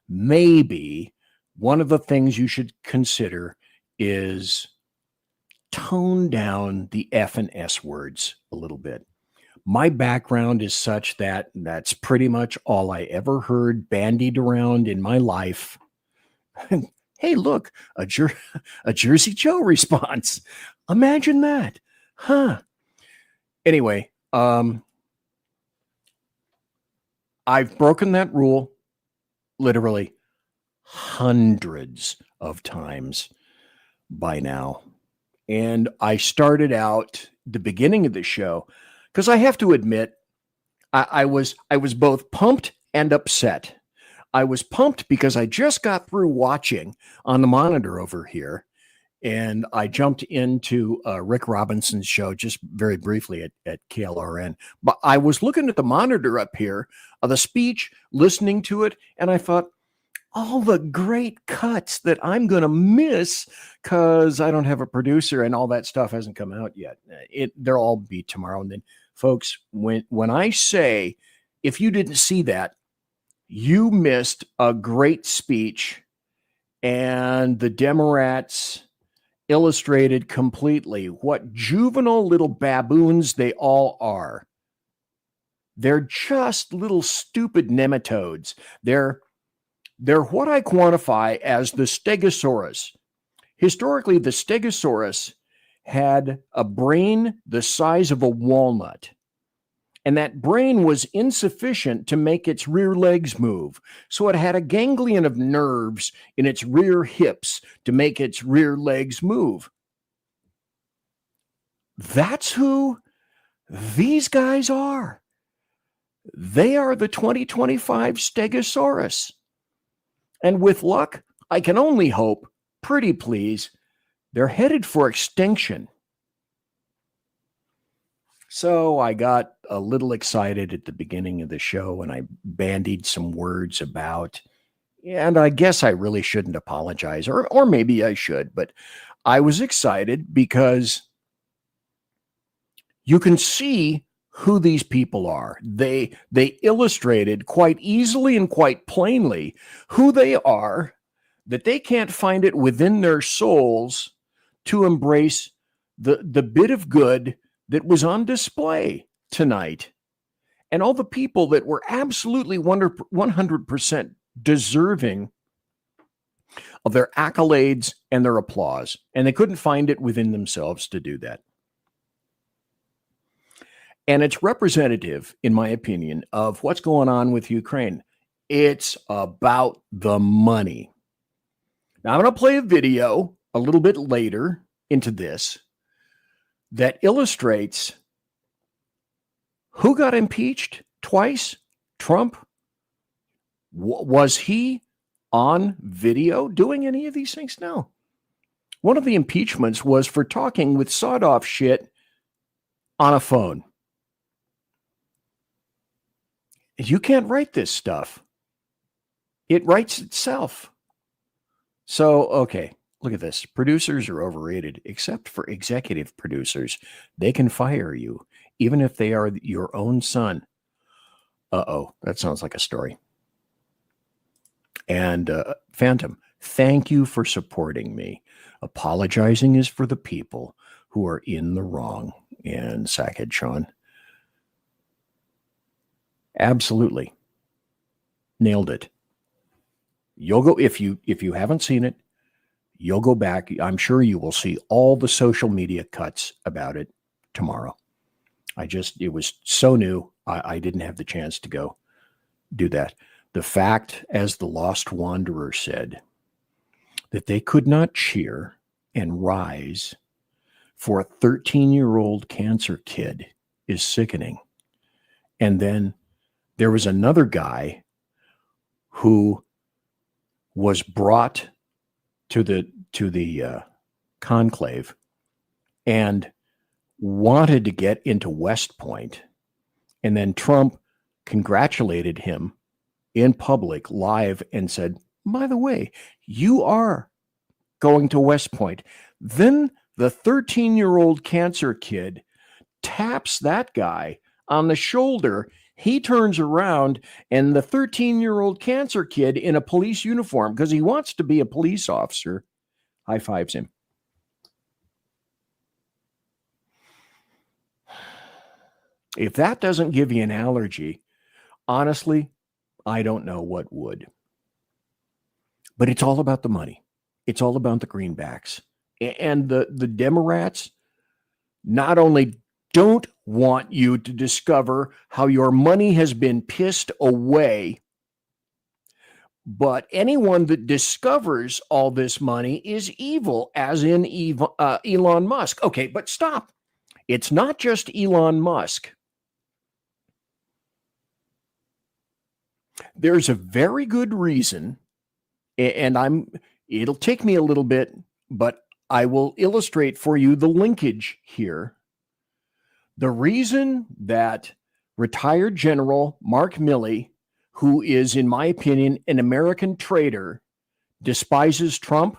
maybe one of the things you should consider is tone down the F and S words a little bit. My background is such that that's pretty much all I ever heard bandied around in my life. Hey, look, a Jersey Joe response. Imagine that. Huh. Anyway, I've broken that rule literally hundreds of times by now. And I started out the beginning of the show because I have to admit, I was both pumped and upset. I was pumped because I just got through watching on the monitor over here, and I jumped into Rick Robinson's show just very briefly at KLRN. But I was looking at the monitor up here of the speech, listening to it, and I thought, all the great cuts that I'm going to miss because I don't have a producer and all that stuff hasn't come out yet. They'll all be tomorrow. And then, folks, when I say, if you didn't see that, you missed a great speech, and the Democrats illustrated completely what juvenile little baboons they all are. They're just little stupid nematodes. They're what I quantify as the Stegosaurus. Historically, the Stegosaurus had a brain the size of a walnut. And that brain was insufficient to make its rear legs move. So it had a ganglion of nerves in its rear hips to make its rear legs move. That's who these guys are. They are the 2025 Stegosaurus. And with luck, I can only hope, pretty please, they're headed for extinction. So I got a little excited at the beginning of the show, and I bandied some words about, and I guess I really shouldn't apologize, or maybe I should, but I was excited because you can see who these people are. They illustrated quite easily and quite plainly who they are, that they can't find it within their souls to embrace the bit of good that was on display tonight. And all the people that were absolutely 100% deserving of their accolades and their applause. And they couldn't find it within themselves to do that. And it's representative, in my opinion, of what's going on with Ukraine. It's about the money. Now, I'm going to play a video a little bit later into this that illustrates who got impeached twice. Trump. Was he on video doing any of these things? No. One of the impeachments was for talking with sawed-off shit on a phone. You can't write this stuff. It writes itself. So, okay, look at this. Producers are overrated, except for executive producers. They can fire you, even if they are your own son. Uh-oh, that sounds like a story. And Phantom, thank you for supporting me. Apologizing is for the people who are in the wrong. and Sackhead Sean. Absolutely. Nailed it. You'll go, if you haven't seen it, you'll go back. I'm sure you will see all the social media cuts about it tomorrow. It was so new. I didn't have the chance to go do that. The fact, as the Lost Wanderer said, that they could not cheer and rise for a 13-year-old cancer kid is sickening. And then there was another guy who was brought to the conclave and wanted to get into West Point, and then Trump congratulated him in public live and said, by the way, you are going to West Point. Then the 13-year-old cancer kid taps that guy on the shoulder. He turns around, and the 13-year-old cancer kid in a police uniform, because he wants to be a police officer, high fives him. If that doesn't give you an allergy, honestly, I don't know what would. But it's all about the money. It's all about the greenbacks. And the Democrats not only don't want you to discover how your money has been pissed away, but anyone that discovers all this money is evil, as in Elon Musk. Okay, but stop. It's not just Elon Musk. There's a very good reason, and it'll take me a little bit, but I will illustrate for you the linkage here. The reason that retired General Mark Milley, who is, in my opinion, an American traitor, despises Trump,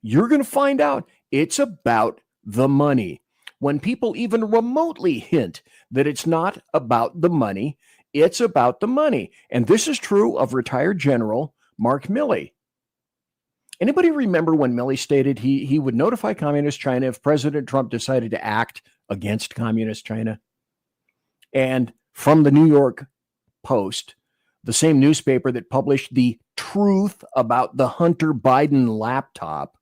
you're going to find out it's about the money. When people even remotely hint that it's not about the money, it's about the money. And this is true of retired General Mark Milley. Anybody remember when Milley stated he would notify Communist China if President Trump decided to act against Communist China? And from the New York Post, the same newspaper that published the truth about the Hunter Biden laptop,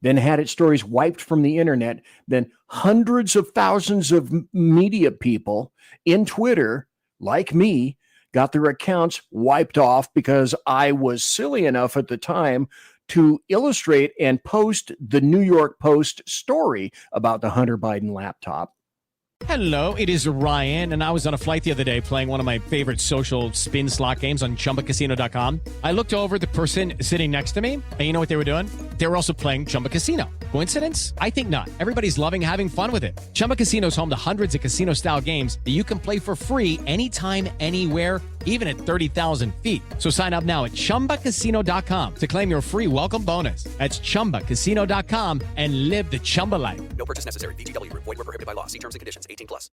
then had its stories wiped from the internet, then hundreds of thousands of media people in Twitter, like me, got their accounts wiped off because I was silly enough at the time to illustrate and post the New York Post story about the Hunter Biden laptop. Hello, it is Ryan, and I was on a flight the other day playing one of my favorite social spin slot games on ChumbaCasino.com. I looked over at the person sitting next to me, and you know what they were doing? They were also playing Chumba Casino. Coincidence? I think not. Everybody's loving having fun with it. Chumba Casino is home to hundreds of casino-style games that you can play for free anytime, anywhere, even at 30,000 feet. So sign up now at ChumbaCasino.com to claim your free welcome bonus. That's ChumbaCasino.com and live the Chumba life. No purchase necessary. VGW. Void were prohibited by law. See terms and conditions. 18+.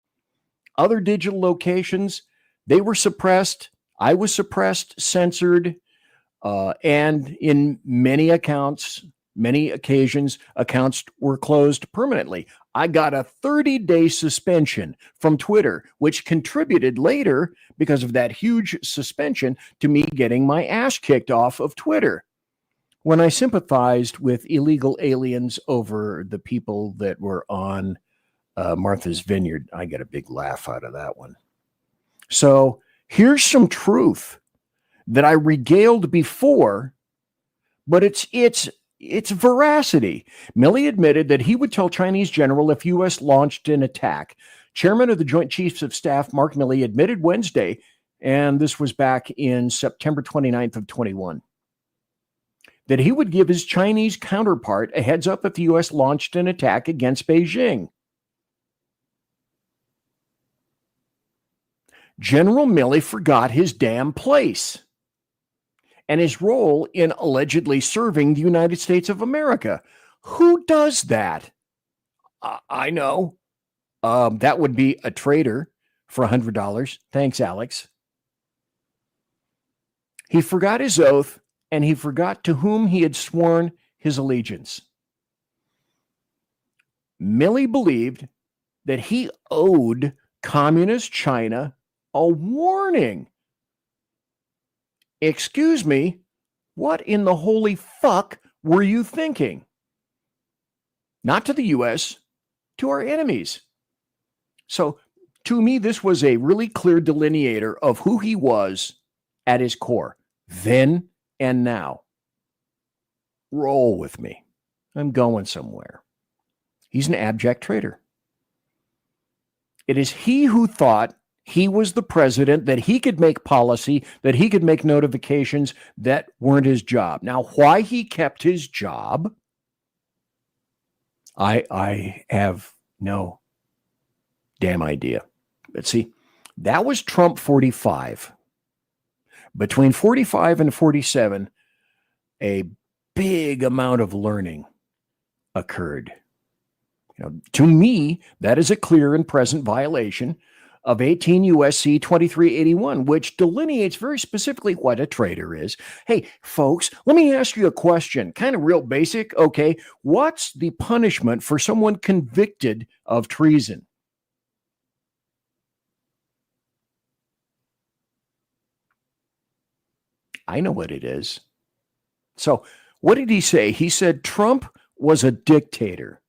Other digital locations, they were suppressed. I was suppressed, censored, and in many occasions, accounts were closed permanently. I got a 30-day suspension from Twitter, which contributed later, because of that huge suspension, to me getting my ass kicked off of Twitter when I sympathized with illegal aliens over the people that were on Martha's Vineyard. I get a big laugh out of that one. So here's some truth that I regaled before, but it's veracity. Milley admitted that he would tell Chinese general if U.S. launched an attack. Chairman of the Joint Chiefs of Staff, Mark Milley, admitted Wednesday, and this was back in September 29th of 21, that he would give his Chinese counterpart a heads up if the U.S. launched an attack against Beijing. General Milley forgot his damn place and his role in allegedly serving the United States of America. Who does that? I know. That would be a traitor for $100. Thanks, Alex. He forgot his oath, and he forgot to whom he had sworn his allegiance. Milley believed that he owed communist China a warning. Excuse me, what in the holy fuck were you thinking? Not to the U.S., to our enemies. So, to me, this was a really clear delineator of who he was at his core, then and now. Roll with me. I'm going somewhere. He's an abject traitor. It is he who thought he was the president, that he could make policy, that he could make notifications that weren't his job. Now, why he kept his job, I have no damn idea. But see, that was Trump 45. Between 45 and 47, a big amount of learning occurred. To me, that is a clear and present violation of 18 U.S.C. 2381, which delineates very specifically what a traitor is. Hey, folks, let me ask you a question, kind of real basic. Okay, what's the punishment for someone convicted of treason? I know what it is. So, what did he say? He said Trump was a dictator.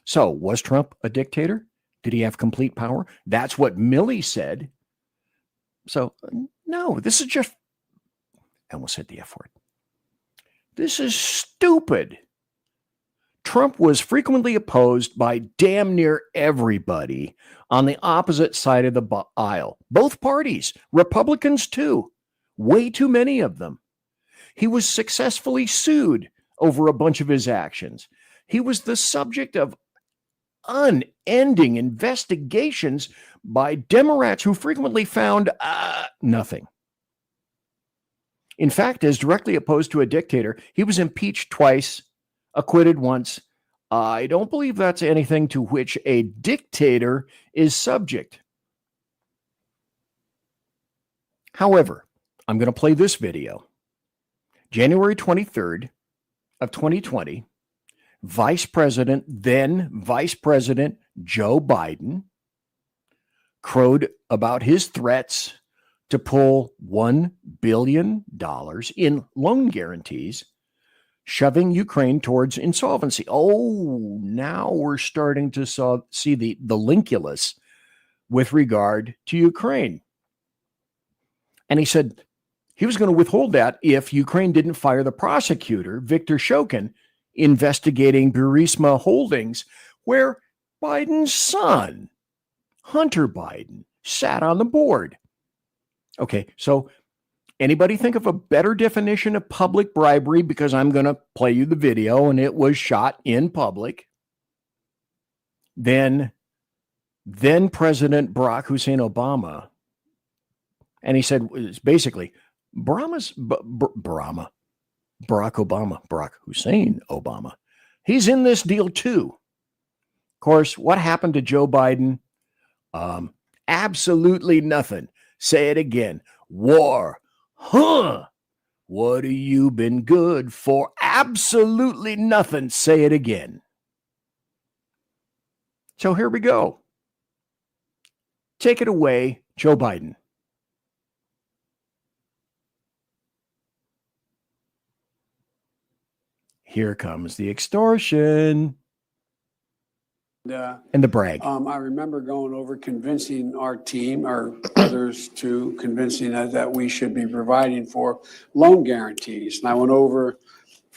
So, was Trump a dictator? Did he have complete power? That's what Milley said. So, no, this is just, I almost said the F word. This is stupid. Trump was frequently opposed by damn near everybody on the opposite side of the aisle. Both parties, Republicans too. Way too many of them. He was successfully sued over a bunch of his actions. He was the subject of unending investigations by Democrats who frequently found nothing. In fact, as directly opposed to a dictator, he was impeached twice, acquitted once. I don't believe that's anything to which a dictator is subject. However, I'm going to play this video. January 23rd of 2020, then Vice President Joe Biden crowed about his threats to pull $1 billion in loan guarantees, shoving Ukraine towards insolvency. Oh, now we're starting to see the linkulus with regard to Ukraine. And he said he was going to withhold that if Ukraine didn't fire the prosecutor, Viktor Shokin, investigating Burisma Holdings, where Biden's son, Hunter Biden, sat on the board. Okay, so anybody think of a better definition of public bribery? Because I'm going to play you the video, and it was shot in public. Then President Barack Hussein Obama, and he said, it's basically, Barack Hussein Obama. He's in this deal too. Of course, what happened to Joe Biden? Absolutely nothing. Say it again. War. Huh. What have you been good for? Absolutely nothing. Say it again. So here we go. Take it away, Joe Biden. Here comes the extortion and the brag. I remember going over convincing our team, or others too, convincing us that we should be providing for loan guarantees. And I went over,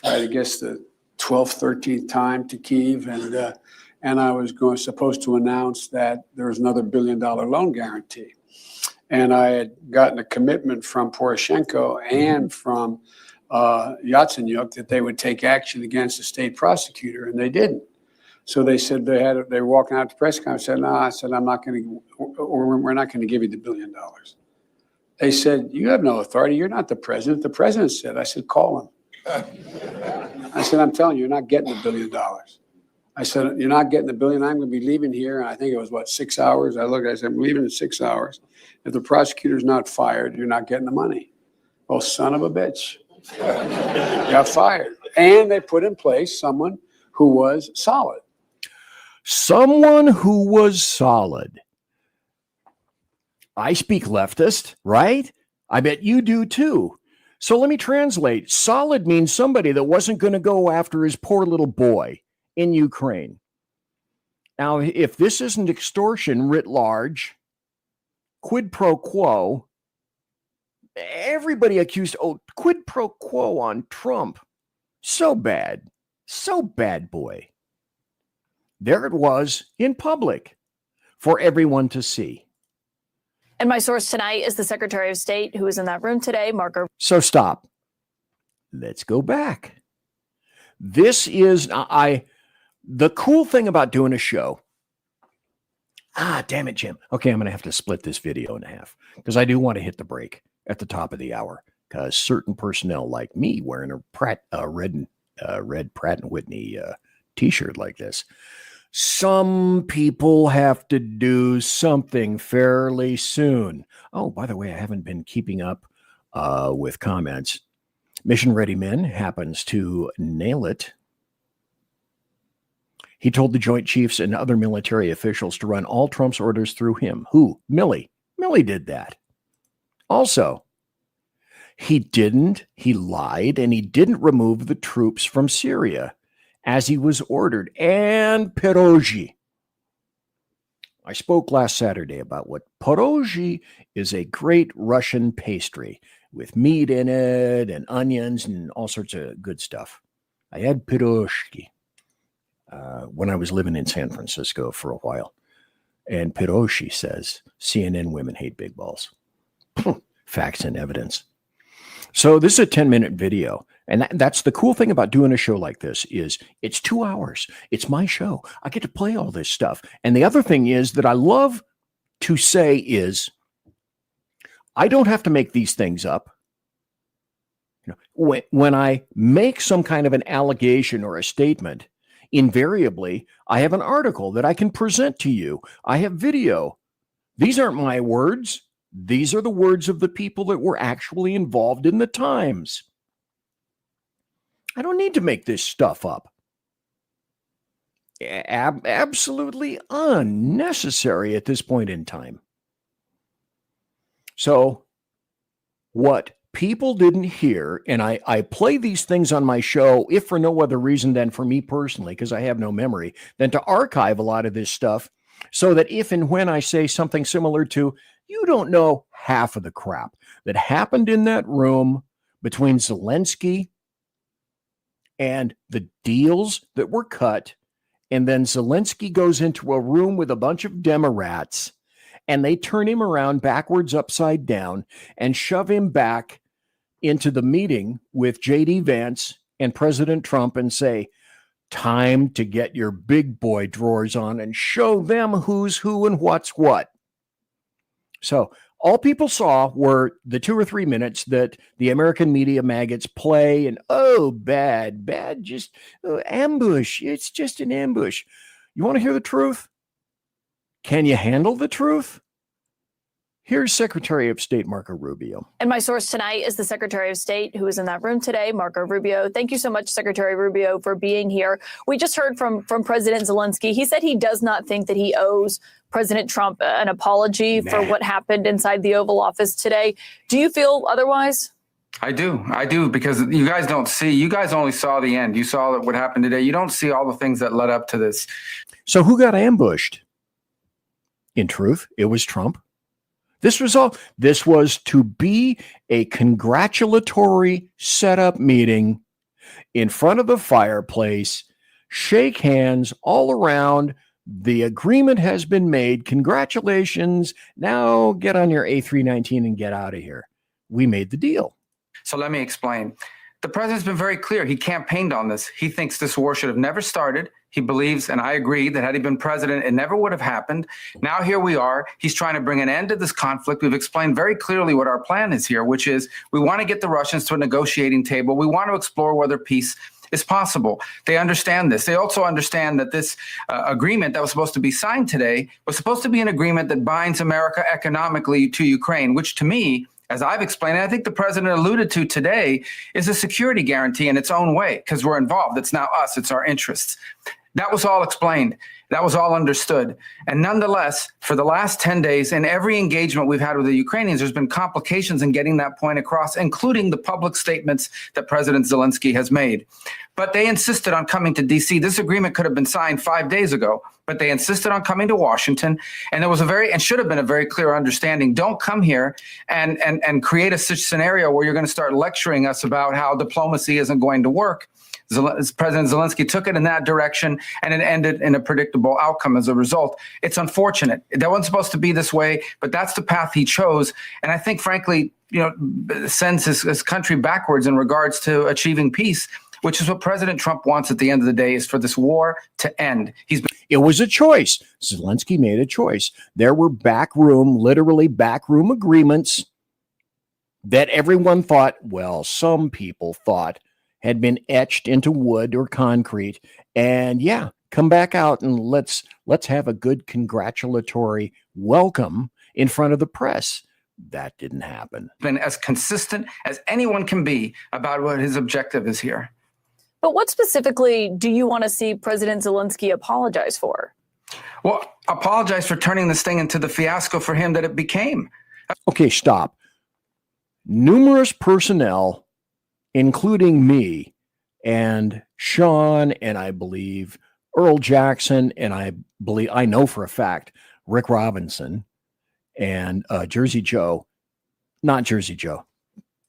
I guess, the 12th, 13th time to Kyiv, and I was supposed to announce that there was another $1 billion loan guarantee. And I had gotten a commitment from Poroshenko and from Yatsenyuk that they would take action against the state prosecutor, and they didn't. So they said they were walking out to press conference. I said, no, I said, we're not going to give you the $1 billion. They said, you have no authority. You're not the president. The president said. I said, call him. I said, I'm telling you, you're not getting the $1 billion. I said, you're not getting the $1 billion. I'm going to be leaving here. And I think it was 6 hours. I said, I'm leaving in 6 hours. If the prosecutor's not fired, you're not getting the money. Oh, son of a bitch. Got fired. And they put in place someone who was solid. someone who was solid. I speak leftist, right? I bet you do too. So let me translate. Solid means somebody that wasn't going to go after his poor little boy in Ukraine. Now, if this isn't extortion writ large, quid pro quo, everybody accused, quid pro quo on Trump. So bad, boy. There it was in public for everyone to see. And my source tonight is the Secretary of State who was in that room today, Marco. So stop. Let's go back. This is, the cool thing about doing a show. Damn it, Jim. Okay, I'm going to have to split this video in half because I do want to hit the break at the top of the hour because certain personnel like me wearing a red Pratt & Whitney t-shirt like this. Some people have to do something fairly soon. Oh, by the way, I haven't been keeping up with comments. Mission Ready Men happens to nail it. He told the Joint Chiefs and other military officials to run all Trump's orders through him. Who? Milley. Milley did that. Also, he lied, and he didn't remove the troops from Syria as he was ordered. And pierogi. I spoke last Saturday about what pierogi is, a great Russian pastry with meat in it and onions and all sorts of good stuff. I had pierogi when I was living in San Francisco for a while. And pierogi says, CNN women hate big balls. Facts and evidence. So this is a 10-minute video. And that's the cool thing about doing a show like this is it's 2 hours. It's my show. I get to play all this stuff. And the other thing is that I love to say is I don't have to make these things up. You know, when I make some kind of an allegation or a statement, invariably, I have an article that I can present to you. I have video. These aren't my words. These are the words of the people that were actually involved in the times. I don't need to make this stuff up. Absolutely unnecessary at this point in time. So, what people didn't hear, and I play these things on my show, if for no other reason than for me personally, because I have no memory, than to archive a lot of this stuff so that if and when I say something similar to, you don't know half of the crap that happened in that room between Zelensky and the deals that were cut. And then Zelensky goes into a room with a bunch of Democrats and they turn him around backwards, upside down, and shove him back into the meeting with J.D. Vance and President Trump and say, time to get your big boy drawers on and show them who's who and what's what. So all people saw were the 2 or 3 minutes that the American media maggots play and, bad, just ambush. It's just an ambush. You want to hear the truth? Can you handle the truth? Here's Secretary of State Marco Rubio. And my source tonight is the Secretary of State who was in that room today, Marco Rubio. Thank you so much, Secretary Rubio, for being here. We just heard from President Zelensky. He said he does not think that he owes President Trump an apology for what happened inside the Oval Office today. Do you feel otherwise? I do, because you guys don't see, you guys only saw the end. You saw what happened today. You don't see all the things that led up to this. So who got ambushed? In truth, it was Trump. This was to be a congratulatory setup meeting in front of the fireplace, shake hands all around. The agreement has been made. Congratulations. Now get on your A319 and get out of here. We made the deal. So let me explain. The president's been very clear. He campaigned on this. He thinks this war should have never started. He believes, and I agree, that had he been president, it never would have happened. Now here we are. He's trying to bring an end to this conflict. We've explained very clearly what our plan is here, which is we want to get the Russians to a negotiating table. We want to explore whether peace is possible. They understand this. They also understand that this agreement that was supposed to be signed today was supposed to be an agreement that binds America economically to Ukraine, which to me, as I've explained, and I think the president alluded to today, is a security guarantee in its own way because we're involved. It's now us. It's our interests. That was all explained. That was all understood. And nonetheless, for the last 10 days, in every engagement we've had with the Ukrainians, there's been complications in getting that point across, including the public statements that President Zelensky has made. But they insisted on coming to D.C. This agreement could have been signed 5 days ago, but they insisted on coming to Washington. And there was should have been a very clear understanding. Don't come here and create a scenario where you're going to start lecturing us about how diplomacy isn't going to work. President Zelensky took it in that direction, and it ended in a predictable outcome as a result. It's unfortunate. That wasn't supposed to be this way, but that's the path he chose. And I think, frankly, sends his country backwards in regards to achieving peace, which is what President Trump wants at the end of the day, is for this war to end. It was a choice. Zelensky made a choice. There were literally backroom agreements that everyone thought, some people thought, had been etched into wood or concrete. And come back out and let's have a good congratulatory welcome in front of the press. That didn't happen. Been as consistent as anyone can be about what his objective is here. But what specifically do you want to see President Zelensky apologize for? Well, apologize for turning this thing into the fiasco for him that it became. Okay, stop. Numerous personnel, including me and Sean, and I believe Earl Jackson, and I know for a fact Rick Robinson and Jersey Joe, not Jersey Joe.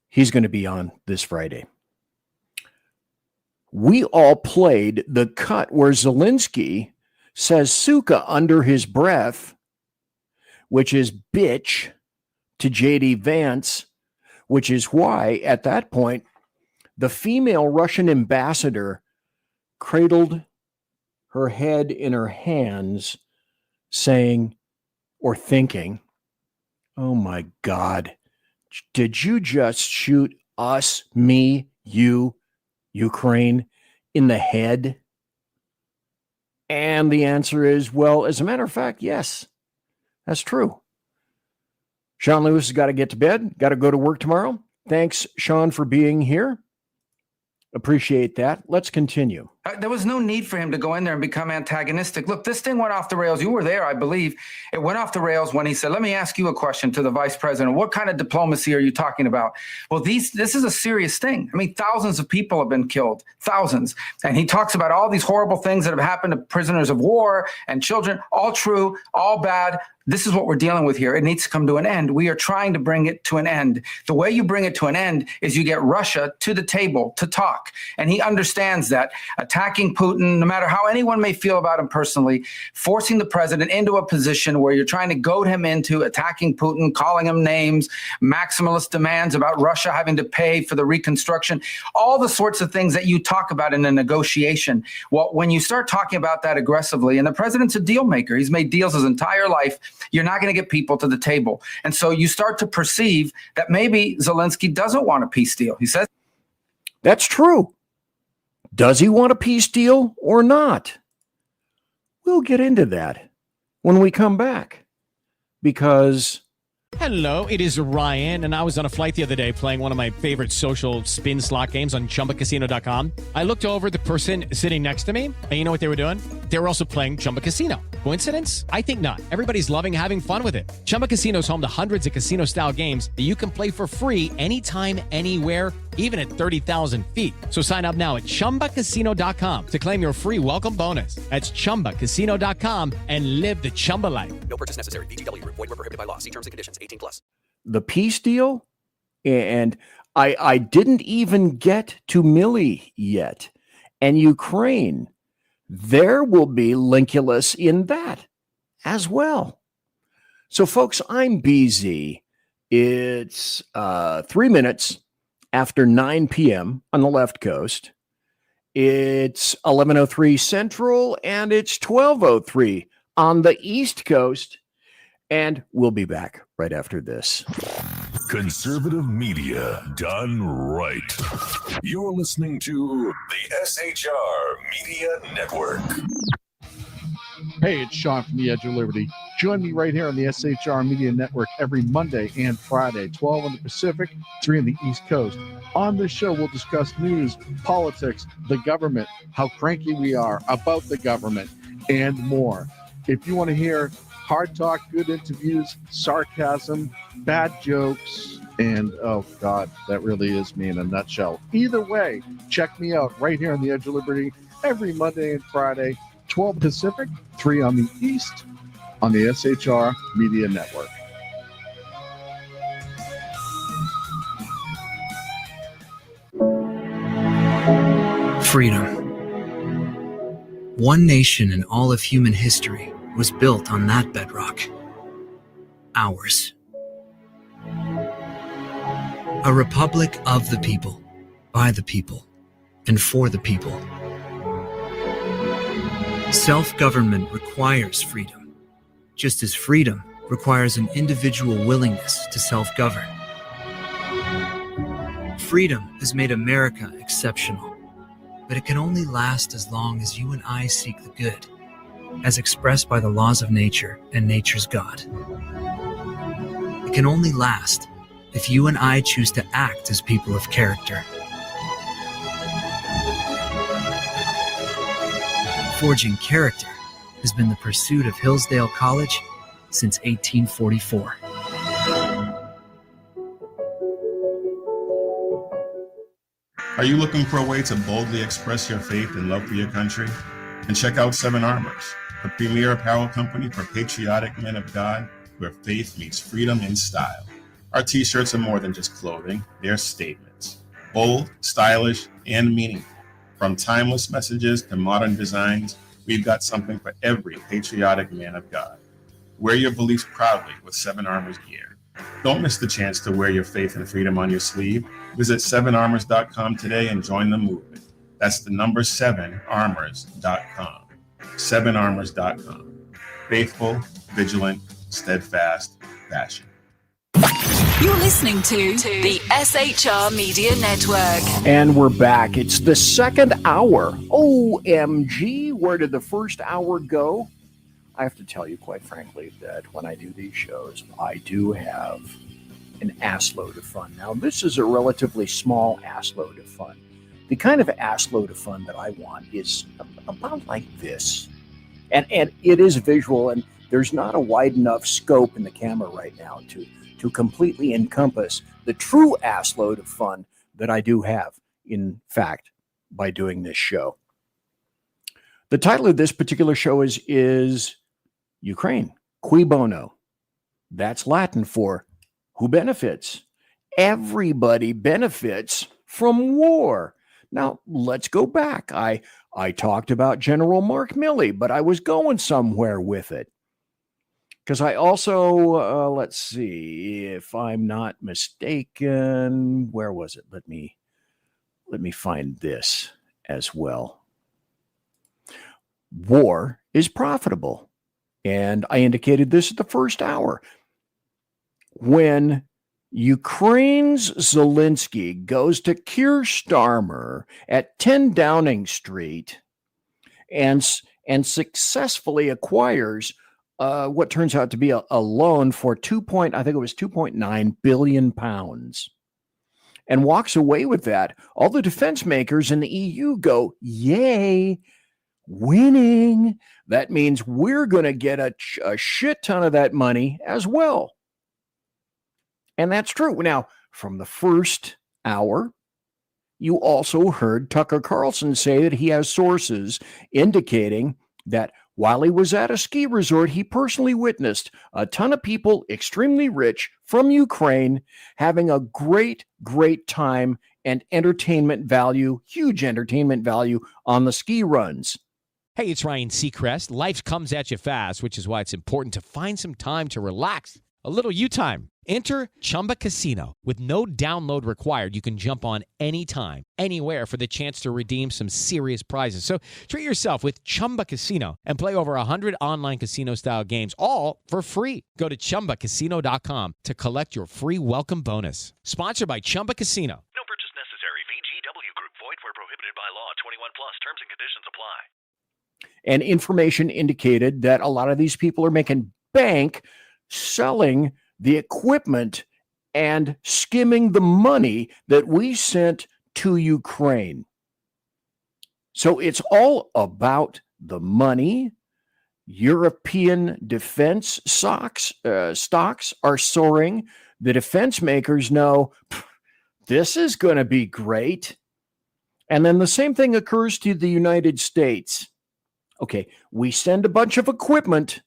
He's going to be on this Friday. We all played the cut where Zelensky says "suka" under his breath, which is bitch, to J.D. Vance, which is why at that point, the female Russian ambassador cradled her head in her hands, saying or thinking, "Oh my God, did you just shoot us, me, you, Ukraine, in the head?" And the answer is, as a matter of fact, yes, that's true. Sean Lewis has got to get to bed, got to go to work tomorrow. Thanks, Sean, for being here. Appreciate that. Let's continue. There was no need for him to go in there and become antagonistic. Look, this thing went off the rails. You were there, I believe. It went off the rails when he said, "Let me ask you a question," to the vice president. "What kind of diplomacy are you talking about?" Well, this is a serious thing. I mean, thousands of people have been killed, thousands. And he talks about all these horrible things that have happened to prisoners of war and children, all true, all bad. This is what we're dealing with here. It needs to come to an end. We are trying to bring it to an end. The way you bring it to an end is you get Russia to the table to talk. And he understands that attacking Putin, no matter how anyone may feel about him personally, forcing the president into a position where you're trying to goad him into attacking Putin, calling him names, maximalist demands about Russia having to pay for the reconstruction, all the sorts of things that you talk about in a negotiation. Well, when you start talking about that aggressively, and the president's a deal maker, he's made deals his entire life, you're not going to get people to the table. And so you start to perceive that maybe Zelensky doesn't want a peace deal. He says that's true. Does he want a peace deal or not? We'll get into that when we come back, because Hello, it is Ryan, and I was on a flight the other day playing one of my favorite social spin slot games on ChumbaCasino.com. I looked over at the person sitting next to me, and you know what they were doing? They were also playing Chumba Casino. Coincidence? I think not. Everybody's loving having fun with it. Chumba Casino is home to hundreds of casino-style games that you can play for free anytime, anywhere, even at 30,000 feet. So sign up now at ChumbaCasino.com to claim your free welcome bonus. That's ChumbaCasino.com and live the Chumba life. No purchase necessary. VGW. Void where prohibited by law. See terms and conditions. 18+. The peace deal, and I didn't even get to Millie yet, and Ukraine. There will be linkulus in that as well. So, folks, I'm BZ. It's 3 minutes after 9 p.m. on the left coast. It's 11:03 Central, and it's 12:03 on the East Coast. And we'll be back right after this. Conservative media done right. You're listening to the SHR Media Network. Hey, it's Sean from the Edge of Liberty. Join me right here on the SHR Media Network every Monday and Friday, 12 on the Pacific, 3 on the East Coast. On this show, we'll discuss news, politics, the government, how cranky we are about the government, and more. If you want to hear hard talk, good interviews, sarcasm, bad jokes, and oh God, that really is me in a nutshell. Either way, check me out right here on the Edge of Liberty every Monday and Friday, 12 Pacific, 3 on the East, on the SHR Media Network. Freedom. One nation in all of human history was built on that bedrock. Ours. A republic of the people, by the people, and for the people. Self-government requires freedom, just as freedom requires an individual willingness to self-govern. Freedom has made America exceptional, but it can only last as long as you and I seek the good, as expressed by the laws of nature and nature's God. It can only last if you and I choose to act as people of character. Forging character has been the pursuit of Hillsdale College since 1844. Are you looking for a way to boldly express your faith and love for your country? And check out Seven Armors, the premier apparel company for patriotic men of God, where faith meets freedom in style. Our t-shirts are more than just clothing, they're statements. Bold, stylish, and meaningful. From timeless messages to modern designs, we've got something for every patriotic man of God. Wear your beliefs proudly with Seven Armors gear. Don't miss the chance to wear your faith and freedom on your sleeve. Visit 7armors.com today and join the movement. That's the number 7armors.com. 7armors.com. Faithful, vigilant, steadfast, passion. You're listening to the SHR Media Network. And we're back. It's the second hour. OMG, where did the first hour go? I have to tell you, quite frankly, that when I do these shows, I do have an assload of fun. Now, this is a relatively small assload of fun. The kind of assload of fun that I want is about like this. And it is visual, and there's not a wide enough scope in the camera right now to completely encompass the true assload of fun that I do have, in fact, by doing this show. The title of this particular show is Ukraine, Cui Bono. That's Latin for who benefits. Everybody benefits from war. Now, let's go back. I talked about General Mark Milley, but I was going somewhere with it. Because I also, let's see, if I'm not mistaken, where was it? Let me find this as well. War is profitable. And I indicated this at the first hour. When Ukraine's Zelensky goes to Keir Starmer at 10 Downing Street and successfully acquires what turns out to be a loan for 2.9 billion pounds, and walks away with that, all the defense makers in the EU go, yay, winning. That means we're going to get a shit ton of that money as well. And that's true. Now, from the first hour, you also heard Tucker Carlson say that he has sources indicating that while he was at a ski resort, he personally witnessed a ton of people extremely rich from Ukraine having a great, great time and entertainment value, huge entertainment value on the ski runs. Hey, it's Ryan Seacrest. Life comes at you fast, which is why it's important to find some time to relax. A little you time. Enter Chumba Casino. With no download required, you can jump on anytime, anywhere for the chance to redeem some serious prizes. So treat yourself with Chumba Casino and play over 100 online casino-style games, all for free. Go to ChumbaCasino.com to collect your free welcome bonus. Sponsored by Chumba Casino. No purchase necessary. VGW Group. Void where prohibited by law. 21 plus. Terms and conditions apply. And information indicated that a lot of these people are making bank selling the equipment and skimming the money that we sent to Ukraine. So it's all about the money. European defense stocks are soaring. The defense makers know this is going to be great. And then the same thing occurs to the United States. Okay, we send a bunch of equipment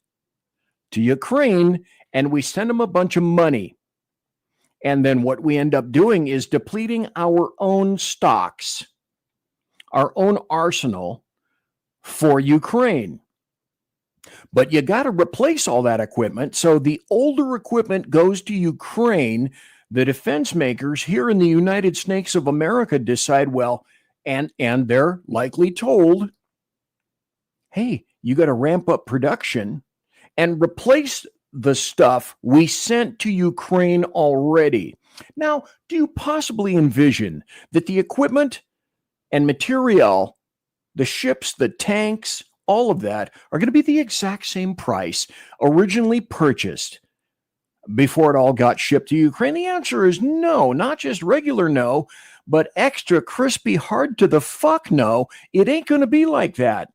to Ukraine and we send them a bunch of money. And then what we end up doing is depleting our own stocks, our own arsenal for Ukraine. But you got to replace all that equipment. So the older equipment goes to Ukraine. The defense makers here in the United States of America decide, well, and they're likely told, hey, you got to ramp up production and replace the stuff we sent to Ukraine already. Now, do you possibly envision that the equipment and material, the ships, the tanks, all of that are going to be the exact same price originally purchased before it all got shipped to Ukraine? The answer is no, not just regular no, but extra crispy hard to the fuck no. It ain't going to be like that.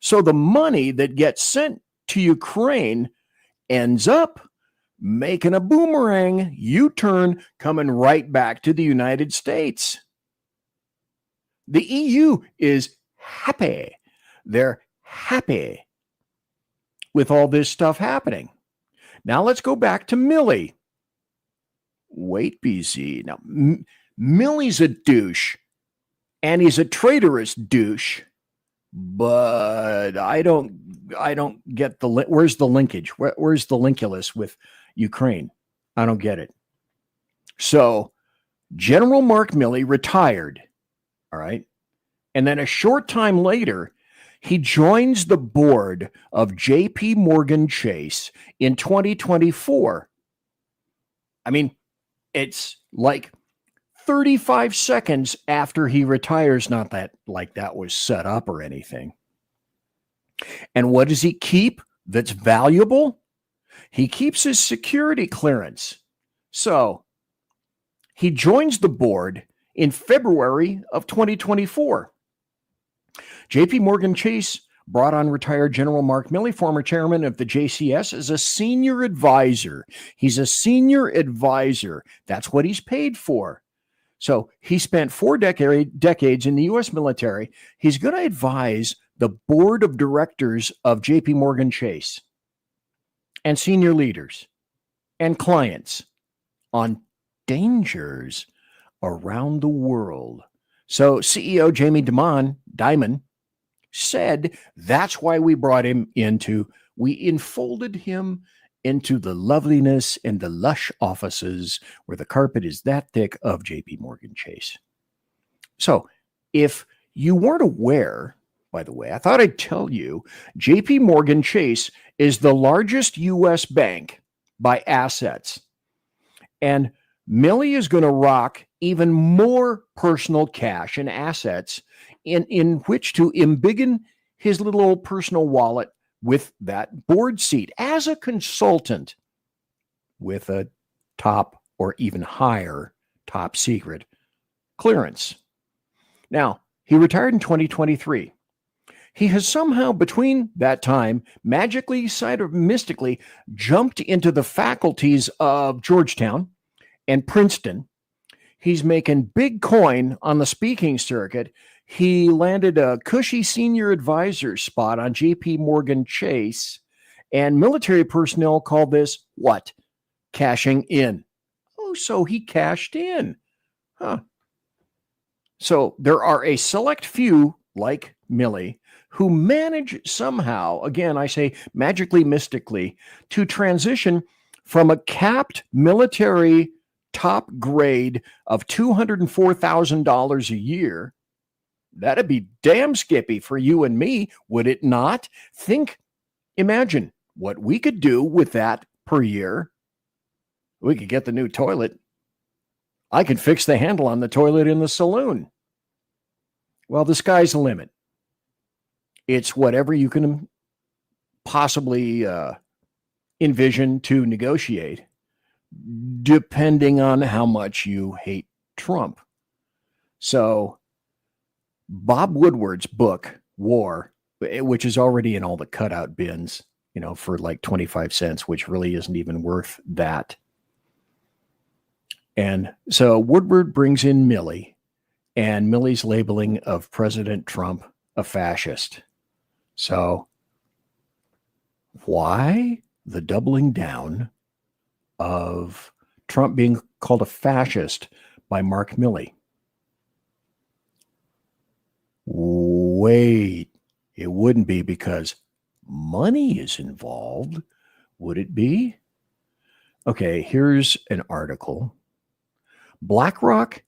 So the money that gets sent to Ukraine ends up making a boomerang U-turn coming right back to the United States. The EU is happy. They're happy with all this stuff happening. Now let's go back to Milley. Wait, BZ. Now, Milley's a douche, and he's a traitorous douche, but I don't get where's the linkage? Where's the linkulus with Ukraine? I don't get it. So General Mark Milley retired, all right? And then a short time later, he joins the board of JP Morgan Chase in 2024. I mean, it's like 35 seconds after he retires, not that like that was set up or anything. And what does he keep that's valuable? He keeps his security clearance. So he joins the board in February of 2024. JP Morgan Chase brought on retired General Mark Milley, former chairman of the JCS, as a senior advisor. He's a senior advisor. That's what he's paid for. So he spent 4 decades in the U.S. military. He's going to advise the board of directors of JP Morgan Chase and senior leaders and clients on dangers around the world. So CEO Jamie Dimon said that's why we brought him we enfolded him into the loveliness and the lush offices where the carpet is that thick of JP Morgan Chase. So if you weren't aware, by the way, I thought I'd tell you, JP Morgan Chase is the largest U.S. bank by assets. And Milley is going to rock even more personal cash and assets in which to embiggen his little old personal wallet with that board seat as a consultant with a top or even higher top secret clearance. Now, he retired in 2023. He has somehow, between that time, magically, mystically, jumped into the faculties of Georgetown and Princeton. He's making big coin on the speaking circuit. He landed a cushy senior advisor spot on JP Morgan Chase, and military personnel call this what? Cashing in. Oh, so he cashed in. Huh. So there are a select few, like Milley, who manage somehow, again, I say magically, mystically, to transition from a capped military top grade of $204,000 a year. That'd be damn skippy for you and me, would it not? Imagine what we could do with that per year. We could get the new toilet. I could fix the handle on the toilet in the saloon. Well, the sky's the limit. It's whatever you can possibly envision to negotiate. depending on how much you hate Trump. So Bob Woodward's book, War, which is already in all the cutout bins, for like 25 cents, which really isn't even worth that. And so Woodward brings in Milley, and Milley's labeling of President Trump a fascist. So why the doubling down of Trump being called a fascist by Mark Milley? Wait, it wouldn't be because money is involved, would it be? Okay, here's an article. BlackRock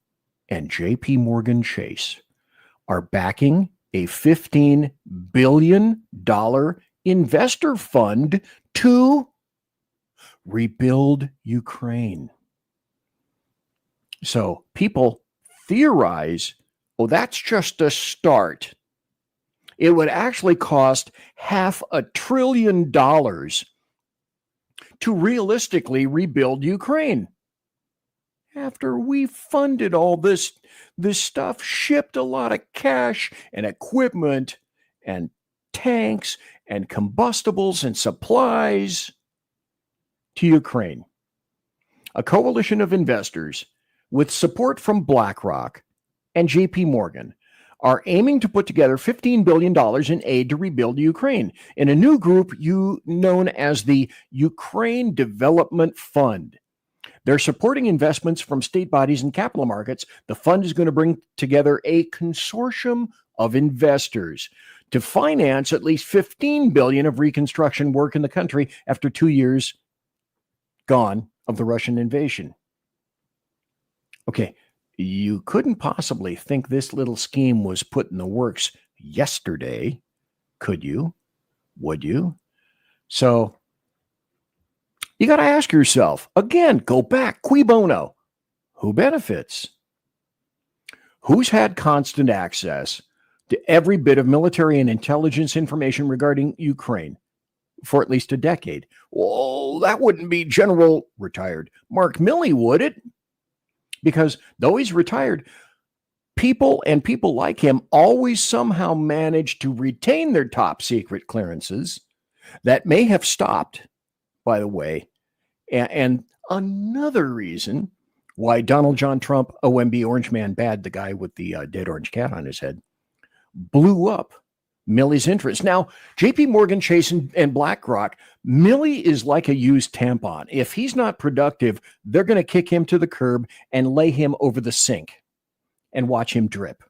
and JP Morgan Chase are backing a $15 billion investor fund to rebuild Ukraine. So people theorize, that's just a start. It would actually cost $500 billion to realistically rebuild Ukraine. After we funded all this stuff, shipped a lot of cash and equipment and tanks and combustibles and supplies to Ukraine. A coalition of investors with support from BlackRock and JP Morgan are aiming to put together $15 billion in aid to rebuild Ukraine in a new group known as the Ukraine Development Fund. They're supporting investments from state bodies and capital markets. The fund is going to bring together a consortium of investors to finance at least $15 billion of reconstruction work in the country after 2 years gone of the Russian invasion. Okay, you couldn't possibly think this little scheme was put in the works yesterday, could you? Would you? So you got to ask yourself, again, go back, Cui Bono. Who benefits? Who's had constant access to every bit of military and intelligence information regarding Ukraine for at least a decade? Well, that wouldn't be General retired Mark Milley, would it? Because though he's retired, people like him always somehow manage to retain their top secret clearances that may have stopped, by the way. And another reason why Donald John Trump, OMB Orange Man Bad, the guy with the dead orange cat on his head, blew up Milley's interest. Now, JP Morgan Chase and BlackRock, Milley is like a used tampon. If he's not productive, they're going to kick him to the curb and lay him over the sink and watch him drip.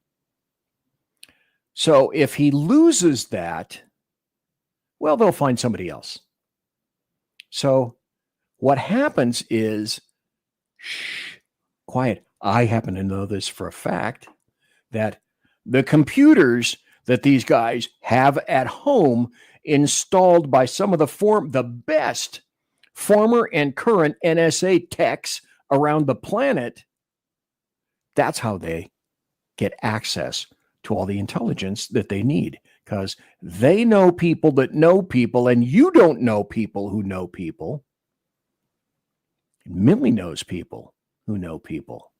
So if he loses that, well, they'll find somebody else. So what happens is, shh, quiet. I happen to know this for a fact, that the computers that these guys have at home installed by some of the best former and current NSA techs around the planet, that's how they get access to all the intelligence that they need, because they know people that know people, and you don't know people who know people. Milley knows people who know people.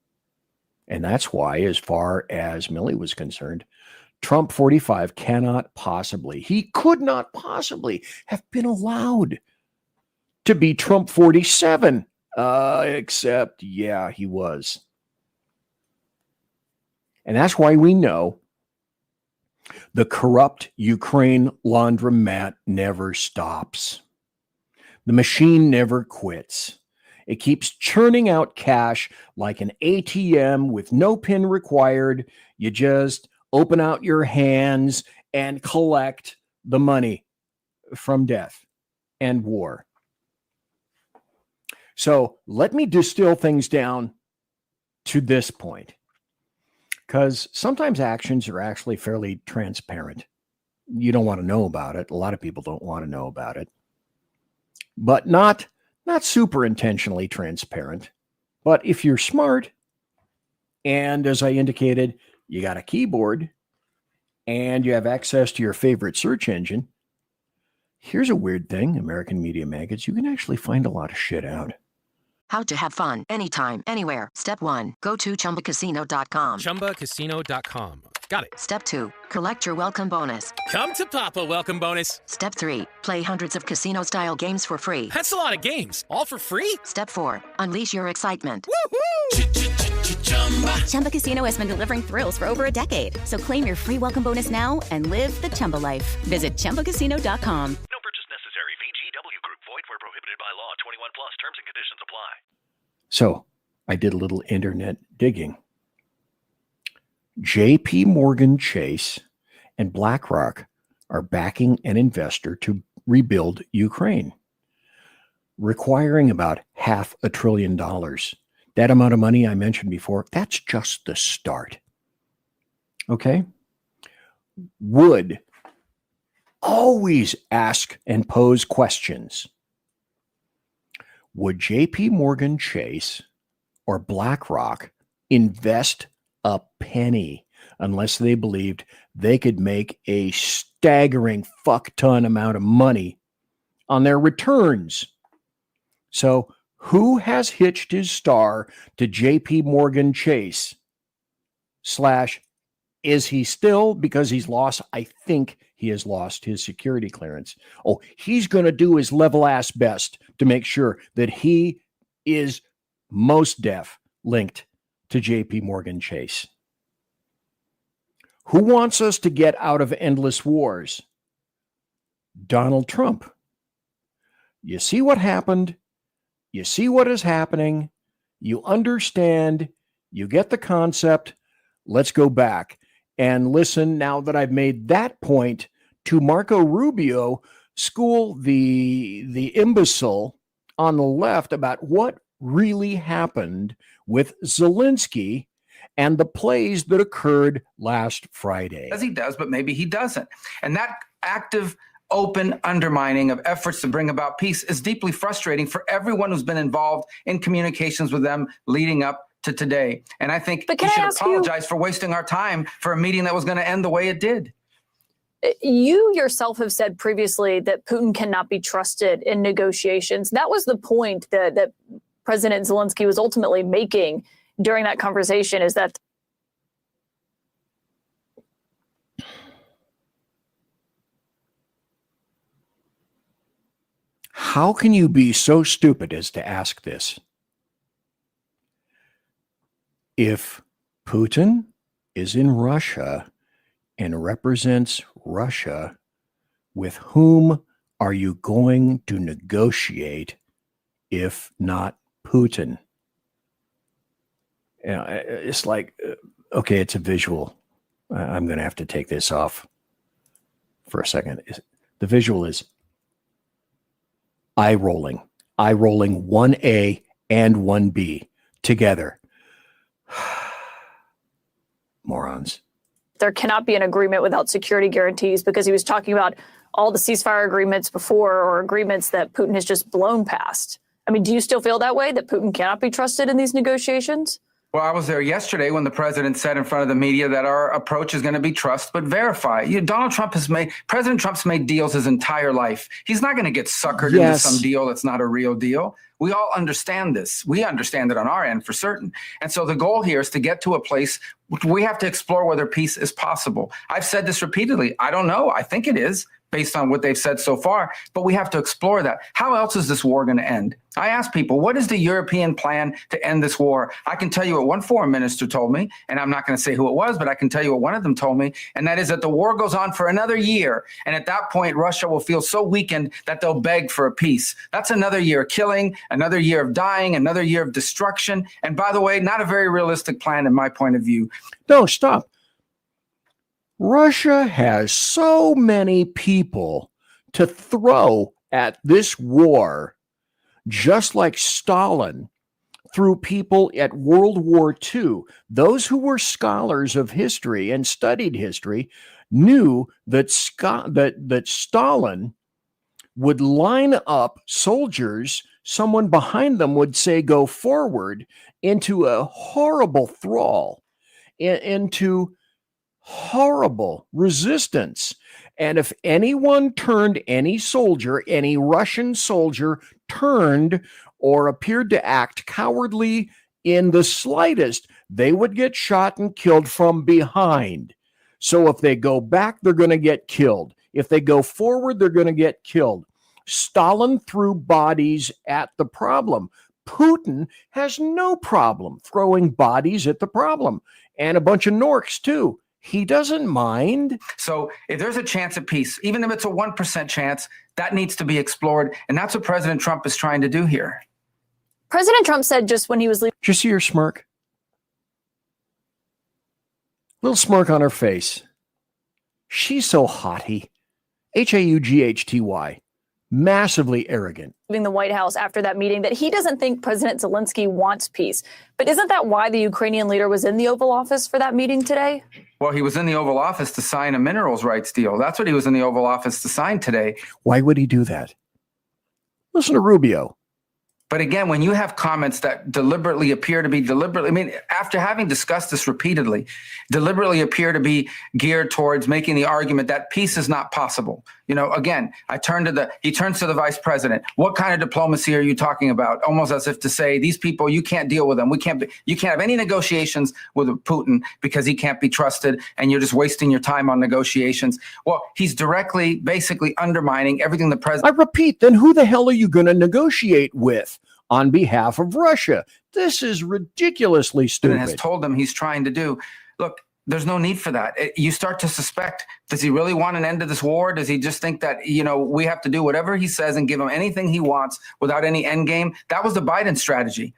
And that's why, as far as Milley was concerned, Trump 45 he could not possibly have been allowed to be Trump 47. Except, yeah, he was. And that's why we know the corrupt Ukraine laundromat never stops. The machine never quits. It keeps churning out cash like an ATM with no PIN required. You just open out your hands and collect the money from death and war. So let me distill things down to this point, because sometimes actions are actually fairly transparent. You don't want to know about it. A lot of people don't want to know about it, but not super intentionally transparent. But if you're smart, and as I indicated, you got a keyboard and you have access to your favorite search engine, here's a weird thing, American Media Maggots, you can actually find a lot of shit out. How to have fun anytime, anywhere. Step 1. Go to ChumbaCasino.com. ChumbaCasino.com. Got it. Step 2. Collect your welcome bonus. Come to Papa welcome bonus. Step 3. Play hundreds of casino-style games for free. That's a lot of games. All for free? Step 4. Unleash your excitement. Chumba Casino has been delivering thrills for over a decade. So claim your free welcome bonus now and live the Chumba life. Visit ChumbaCasino.com. No purchase necessary. VGW Group. Void where prohibited by law. 21 plus. Terms and conditions apply. So I did a little internet digging. JP Morgan Chase and BlackRock are backing an investor to rebuild Ukraine, requiring about $500 billion. That amount of money I mentioned before, that's just the start. Okay? Would always ask and pose questions. Would JP Morgan Chase or BlackRock invest a penny unless they believed they could make a staggering fuck ton amount of money on their returns? So who has hitched his star to JP Morgan Chase? / is he still, because he's lost, I think he has lost his security clearance. Oh, he's going to do his level ass best to make sure that he is most def linked to JP Morgan Chase. Who wants us to get out of endless wars? Donald Trump. You see what happened? You see what is happening? You understand? You get the concept? Let's go back and listen, now that I've made that point, to Marco Rubio school the imbecile on the left about what really happened with Zelensky and the plays that occurred last Friday. As he does, but maybe he doesn't. And that active, open undermining of efforts to bring about peace is deeply frustrating for everyone who's been involved in communications with them leading up to today. And I think he should apologize for wasting our time for a meeting that was going to end the way it did. You yourself have said previously that Putin cannot be trusted in negotiations. That was the point that President Zelensky was ultimately making during that conversation, is that how can you be so stupid as to ask this? If Putin is in Russia and represents Russia, with whom are you going to negotiate if not Putin? You know, it's like, okay, it's a visual. I'm going to have to take this off for a second. The visual is eye rolling 1A and 1B together. Morons. there cannot be an agreement without security guarantees, because he was talking about all the ceasefire agreements before, or agreements that Putin has just blown past. I mean, do you still feel that way, that Putin cannot be trusted in these negotiations? Well, I was there yesterday when the president said in front of the media that our approach is going to be trust but verify. President Trump's made deals his entire life. He's not going to get suckered into some deal that's not a real deal. We all understand this. We understand it on our end for certain. And so the goal here is to get to a place where we have to explore whether peace is possible. I've said this repeatedly. I don't know. I think it is, based on what they've said so far, but we have to explore that. How else is this war going to end? I ask people, what is the European plan to end this war? I can tell you what one foreign minister told me, and I'm not going to say who it was, but I can tell you what one of them told me, and that is that the war goes on for another year. And at that point, Russia will feel so weakened that they'll beg for a peace. That's another year of killing, another year of dying, another year of destruction. And by the way, not a very realistic plan in my point of view. No, stop. Russia has so many people to throw at this war, just like Stalin threw people at World War II. Those who were scholars of history and studied history knew that Stalin would line up soldiers, someone behind them would say, go forward, into a horrible thrall, into horrible resistance. And if anyone turned, any soldier, any Russian soldier turned or appeared to act cowardly in the slightest, they would get shot and killed from behind. So if they go back, they're going to get killed. If they go forward, they're going to get killed. Stalin threw bodies at the problem. Putin has no problem throwing bodies at the problem, and a bunch of norks too. He doesn't mind. So if there's a chance of peace, even if it's a 1% chance, that needs to be explored. And that's what President Trump is trying to do here. President Trump said just when he was leaving. Did you see her smirk? Little smirk on her face. She's so haughty. Haughty. Massively arrogant. The White House after that meeting that he doesn't think President Zelensky wants peace. But isn't that why the Ukrainian leader was in the Oval Office for that meeting today? Well, he was in the Oval Office to sign a minerals rights deal. That's what he was in the Oval Office to sign today. Why would he do that? Listen to Rubio. But again, when you have comments that deliberately appear to be after having discussed this repeatedly, deliberately appear to be geared towards making the argument that peace is not possible. Again, he turns to the vice president. What kind of diplomacy are you talking about? Almost as if to say, these people, you can't deal with them. You can't have any negotiations with Putin because he can't be trusted and you're just wasting your time on negotiations. Well, he's directly, basically undermining everything the president. I repeat, then who the hell are you going to negotiate with on behalf of Russia? This is ridiculously stupid. Has told them he's trying to do. Look, there's no need for that. You start to suspect, does he really want an end to this war? Does he just think that, we have to do whatever he says and give him anything he wants without any end game? That was the Biden strategy.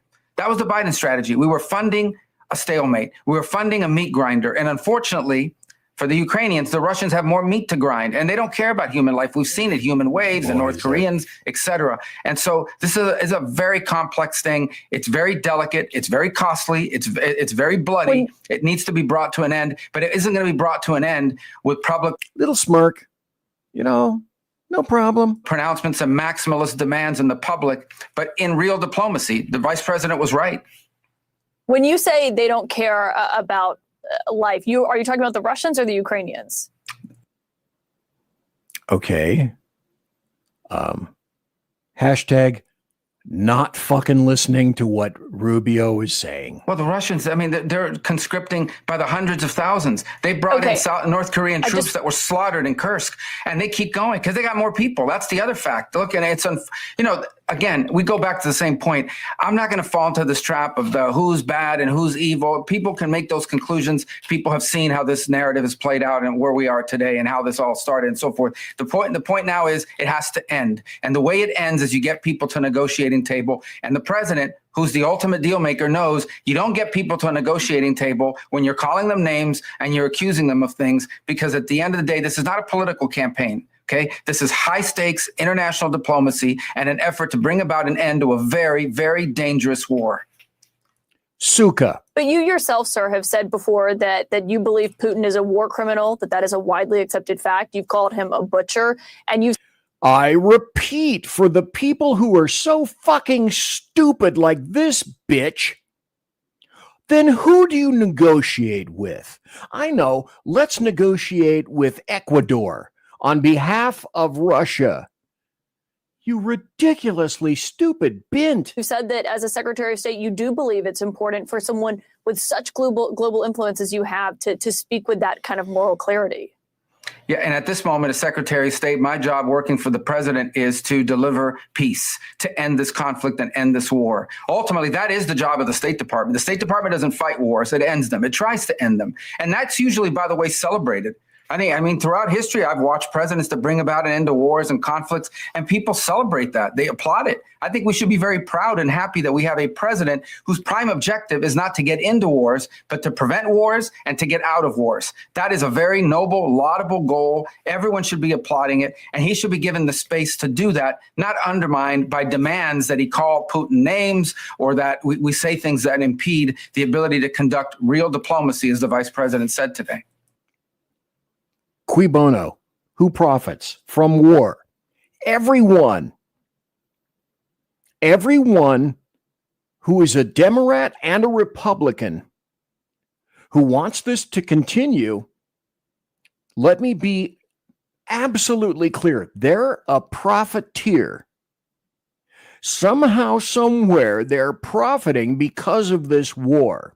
We were funding a stalemate. We were funding a meat grinder. And unfortunately, for the Ukrainians, the Russians have more meat to grind, and they don't care about human life. We've seen it, human waves, and North Koreans, etc. And so this is a very complex thing. It's very delicate. It's very costly. It's very bloody. It needs to be brought to an end, but it isn't going to be brought to an end with public little smirk. No problem. Pronouncements and maximalist demands in the public, but in real diplomacy, the vice president was right. When you say they don't care about life, are you talking about the Russians or the Ukrainians? Okay. Hashtag not fucking listening to what Rubio is saying. Well, the Russians, they're conscripting by the hundreds of thousands. They brought in North Korean troops that were slaughtered in Kursk, and they keep going because they got more people. That's the other fact. Look, and it's, again, we go back to the same point. I'm not going to fall into this trap of the who's bad and who's evil. People can make those conclusions. People have seen how this narrative is played out and where we are today and how this all started and so forth. The point now is it has to end. And the way it ends is you get people to a negotiating table. And the president, who's the ultimate deal maker, knows you don't get people to a negotiating table when you're calling them names and you're accusing them of things, because at the end of the day, this is not a political campaign. Okay, this is high stakes international diplomacy and an effort to bring about an end to a very, very dangerous war. Suka. But you yourself, sir, have said before that you believe Putin is a war criminal, that is a widely accepted fact. You've called him a butcher, and you've. I repeat, for the people who are so fucking stupid like this bitch, then who do you negotiate with? I know, let's negotiate with Ecuador on behalf of Russia. You ridiculously stupid bint. You said that as a Secretary of State, you do believe it's important for someone with such global influence as you have to speak with that kind of moral clarity. Yeah, and at this moment, as Secretary of State, my job working for the president is to deliver peace, to end this conflict and end this war. Ultimately, that is the job of the State Department. The State Department doesn't fight wars, it ends them. It tries to end them. And that's usually, by the way, celebrated. I mean, throughout history, I've watched presidents to bring about an end to wars and conflicts, and people celebrate that. They applaud it. I think we should be very proud and happy that we have a president whose prime objective is not to get into wars, but to prevent wars and to get out of wars. That is a very noble, laudable goal. Everyone should be applauding it, and he should be given the space to do that, not undermined by demands that he call Putin names or that we say things that impede the ability to conduct real diplomacy, as the vice president said today. Cui Bono, who profits from war? Everyone who is a Democrat and a Republican who wants this to continue, let me be absolutely clear. They're a profiteer. Somehow, somewhere, they're profiting because of this war.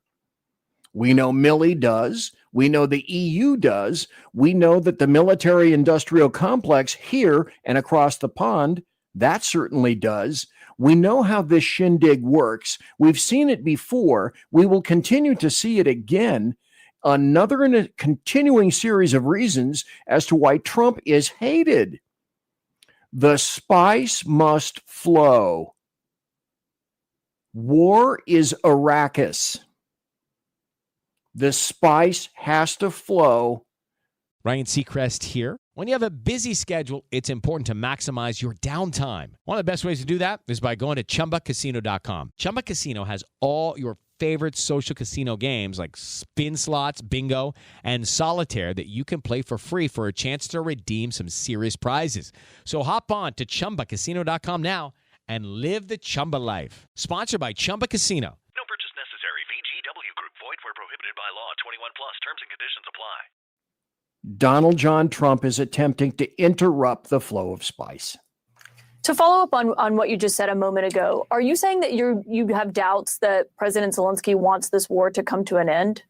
We know Millie does. We know the EU does. We know that the military-industrial complex here and across the pond, that certainly does. We know how this shindig works. We've seen it before. We will continue to see it again. Another in a continuing series of reasons as to why Trump is hated. The spice must flow. War is Arrakis. The spice has to flow. Ryan Seacrest here. When you have a busy schedule, it's important to maximize your downtime. One of the best ways to do that is by going to ChumbaCasino.com. Chumba Casino has all your favorite social casino games like spin slots, bingo, and solitaire that you can play for free for a chance to redeem some serious prizes. So hop on to ChumbaCasino.com now and live the Chumba life. Sponsored by Chumba Casino. No purchase necessary. VGW Group. Void where prohibited by law. 21 plus. Terms and conditions apply. Donald John Trump is attempting to interrupt the flow of spice. To follow up on what you just said a moment ago, are you saying that you have doubts that President Zelensky wants this war to come to an end?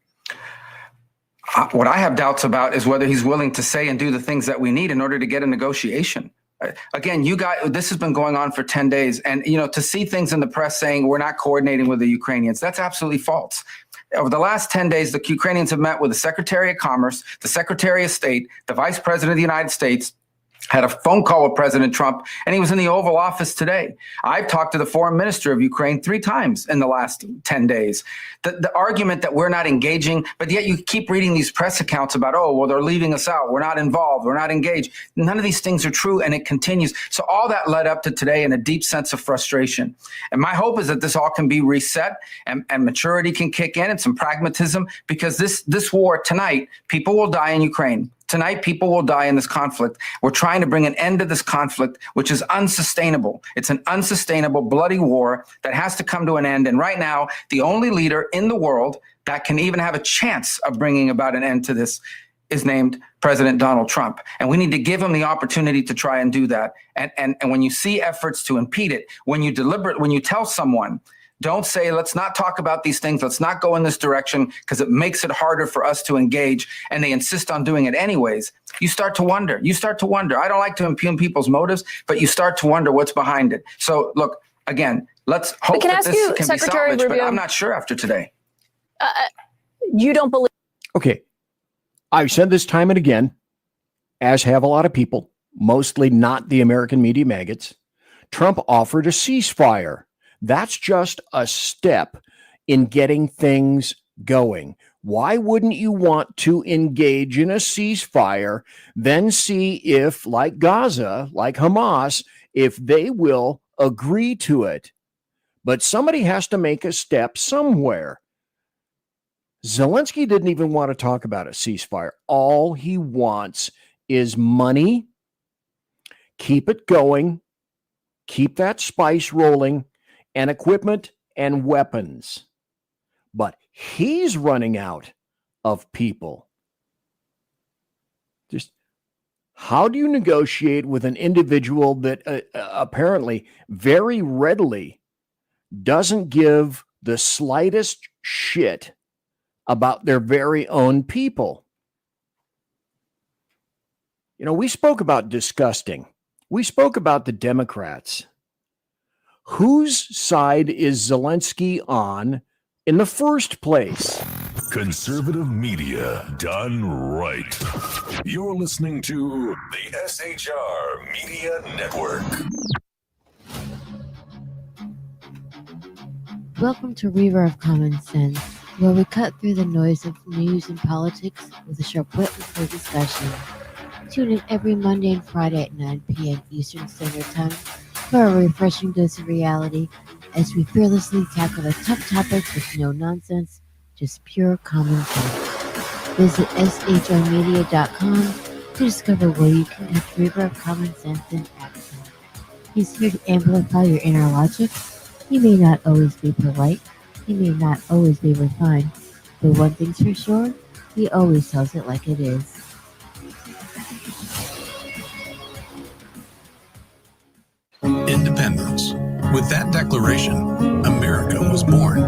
What I have doubts about is whether he's willing to say and do the things that we need in order to get a negotiation. Again, you guys, this has been going on for 10 days. And, to see things in the press saying we're not coordinating with the Ukrainians, that's absolutely false. Over the last 10 days, the Ukrainians have met with the Secretary of Commerce, the Secretary of State, the Vice President of the United States, had a phone call with President Trump, and he was in the Oval Office today. I've talked to the foreign minister of Ukraine 3 times in the last 10 days. The argument that we're not engaging, but yet you keep reading these press accounts about, they're leaving us out. We're not involved. We're not engaged. None of these things are true, and it continues. So all that led up to today in a deep sense of frustration. And my hope is that this all can be reset and maturity can kick in and some pragmatism, because this war tonight, people will die in Ukraine. Tonight, people will die in this conflict. We're trying to bring an end to this conflict, which is unsustainable. It's an unsustainable, bloody war that has to come to an end. And right now, the only leader in the world that can even have a chance of bringing about an end to this is named President Donald Trump. And we need to give him the opportunity to try and do that. And when you see efforts to impede it, when you tell someone, don't say, let's not talk about these things. Let's not go in this direction because it makes it harder for us to engage. And they insist on doing it anyways. You start to wonder. I don't like to impugn people's motives, but you start to wonder what's behind it. So look, again, let's hope that this can be salvaged, but I'm not sure after today. You don't believe. Okay. I've said this time and again, as have a lot of people, mostly not the American media maggots. Trump offered a ceasefire. That's just a step in getting things going. Why wouldn't you want to engage in a ceasefire, then see if, like Gaza, like Hamas, if they will agree to it? But somebody has to make a step somewhere. Zelensky didn't even want to talk about a ceasefire. All he wants is money. Keep it going. Keep that spice rolling. And equipment and weapons. But he's running out of people. Just how do you negotiate with an individual that apparently very readily doesn't give the slightest shit about their very own people? We spoke about disgusting. We spoke about the Democrats. Whose side is Zelensky on in the first place? Conservative media done right. You're listening to the SHR Media Network. Welcome to River of Common Sense, where we cut through the noise of news and politics with a sharp wit and clear discussion. Tune in every Monday and Friday at 9 p.m. Eastern Standard Time for a refreshing dose of reality as we fearlessly tackle a tough topic with no nonsense, just pure common sense. Visit shrmedia.com to discover where you can catch River of Common Sense in action. He's here to amplify your inner logic. He may not always be polite, he may not always be refined, but one thing's for sure, he always tells it like it is. Independence, With that declaration, America was born.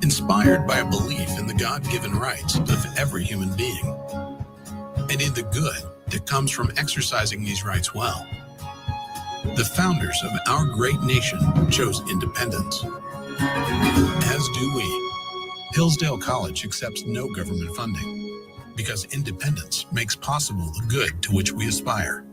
Inspired by a belief in the God-given rights of every human being, and in the good that comes from exercising these rights well. The founders of our great nation chose independence, as do we. Hillsdale College accepts no government funding because independence makes possible the good to which we aspire.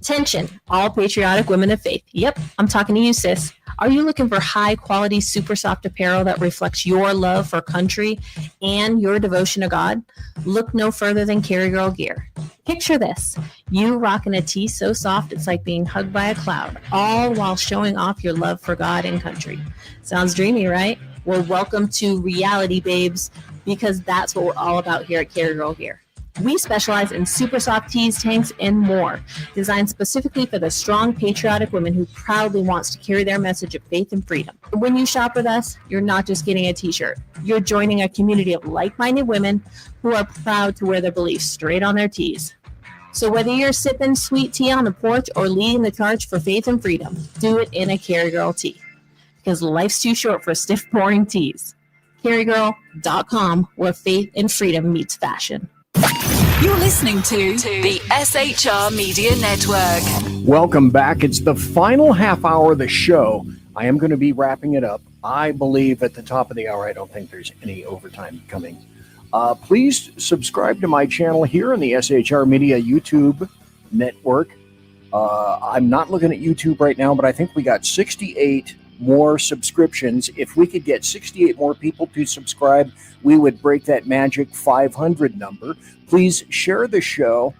Attention, all patriotic women of faith. Yep, I'm talking to you, sis. Are you looking for high quality, super soft apparel that reflects your love for country and your devotion to God? Look no further than Carry Girl Gear. Picture this. You rocking a tee so soft it's like being hugged by a cloud, all while showing off your love for God and country. Sounds dreamy, right? Well, welcome to reality, babes, because that's what we're all about here at Carry Girl Gear. We specialize in super soft tees, tanks, and more, designed specifically for the strong, patriotic woman who proudly wants to carry their message of faith and freedom. When you shop with us, you're not just getting a t-shirt. You're joining a community of like-minded women who are proud to wear their beliefs straight on their tees. So whether you're sipping sweet tea on the porch or leading the charge for faith and freedom, do it in a Carry Girl tee. Because life's too short for stiff, boring tees. CarryGirl.com, where faith and freedom meets fashion. You're listening to the SHR Media Network. Welcome back. It's the final half hour of the show. I am going to be wrapping it up. I believe at the top of the hour, I don't think there's any overtime coming. Please subscribe to my channel here on the SHR Media YouTube network. I'm not looking at YouTube right now, but I think we got 68 more subscriptions. If we could get 68 more people to subscribe, we would break that magic 500 number. Please share the show,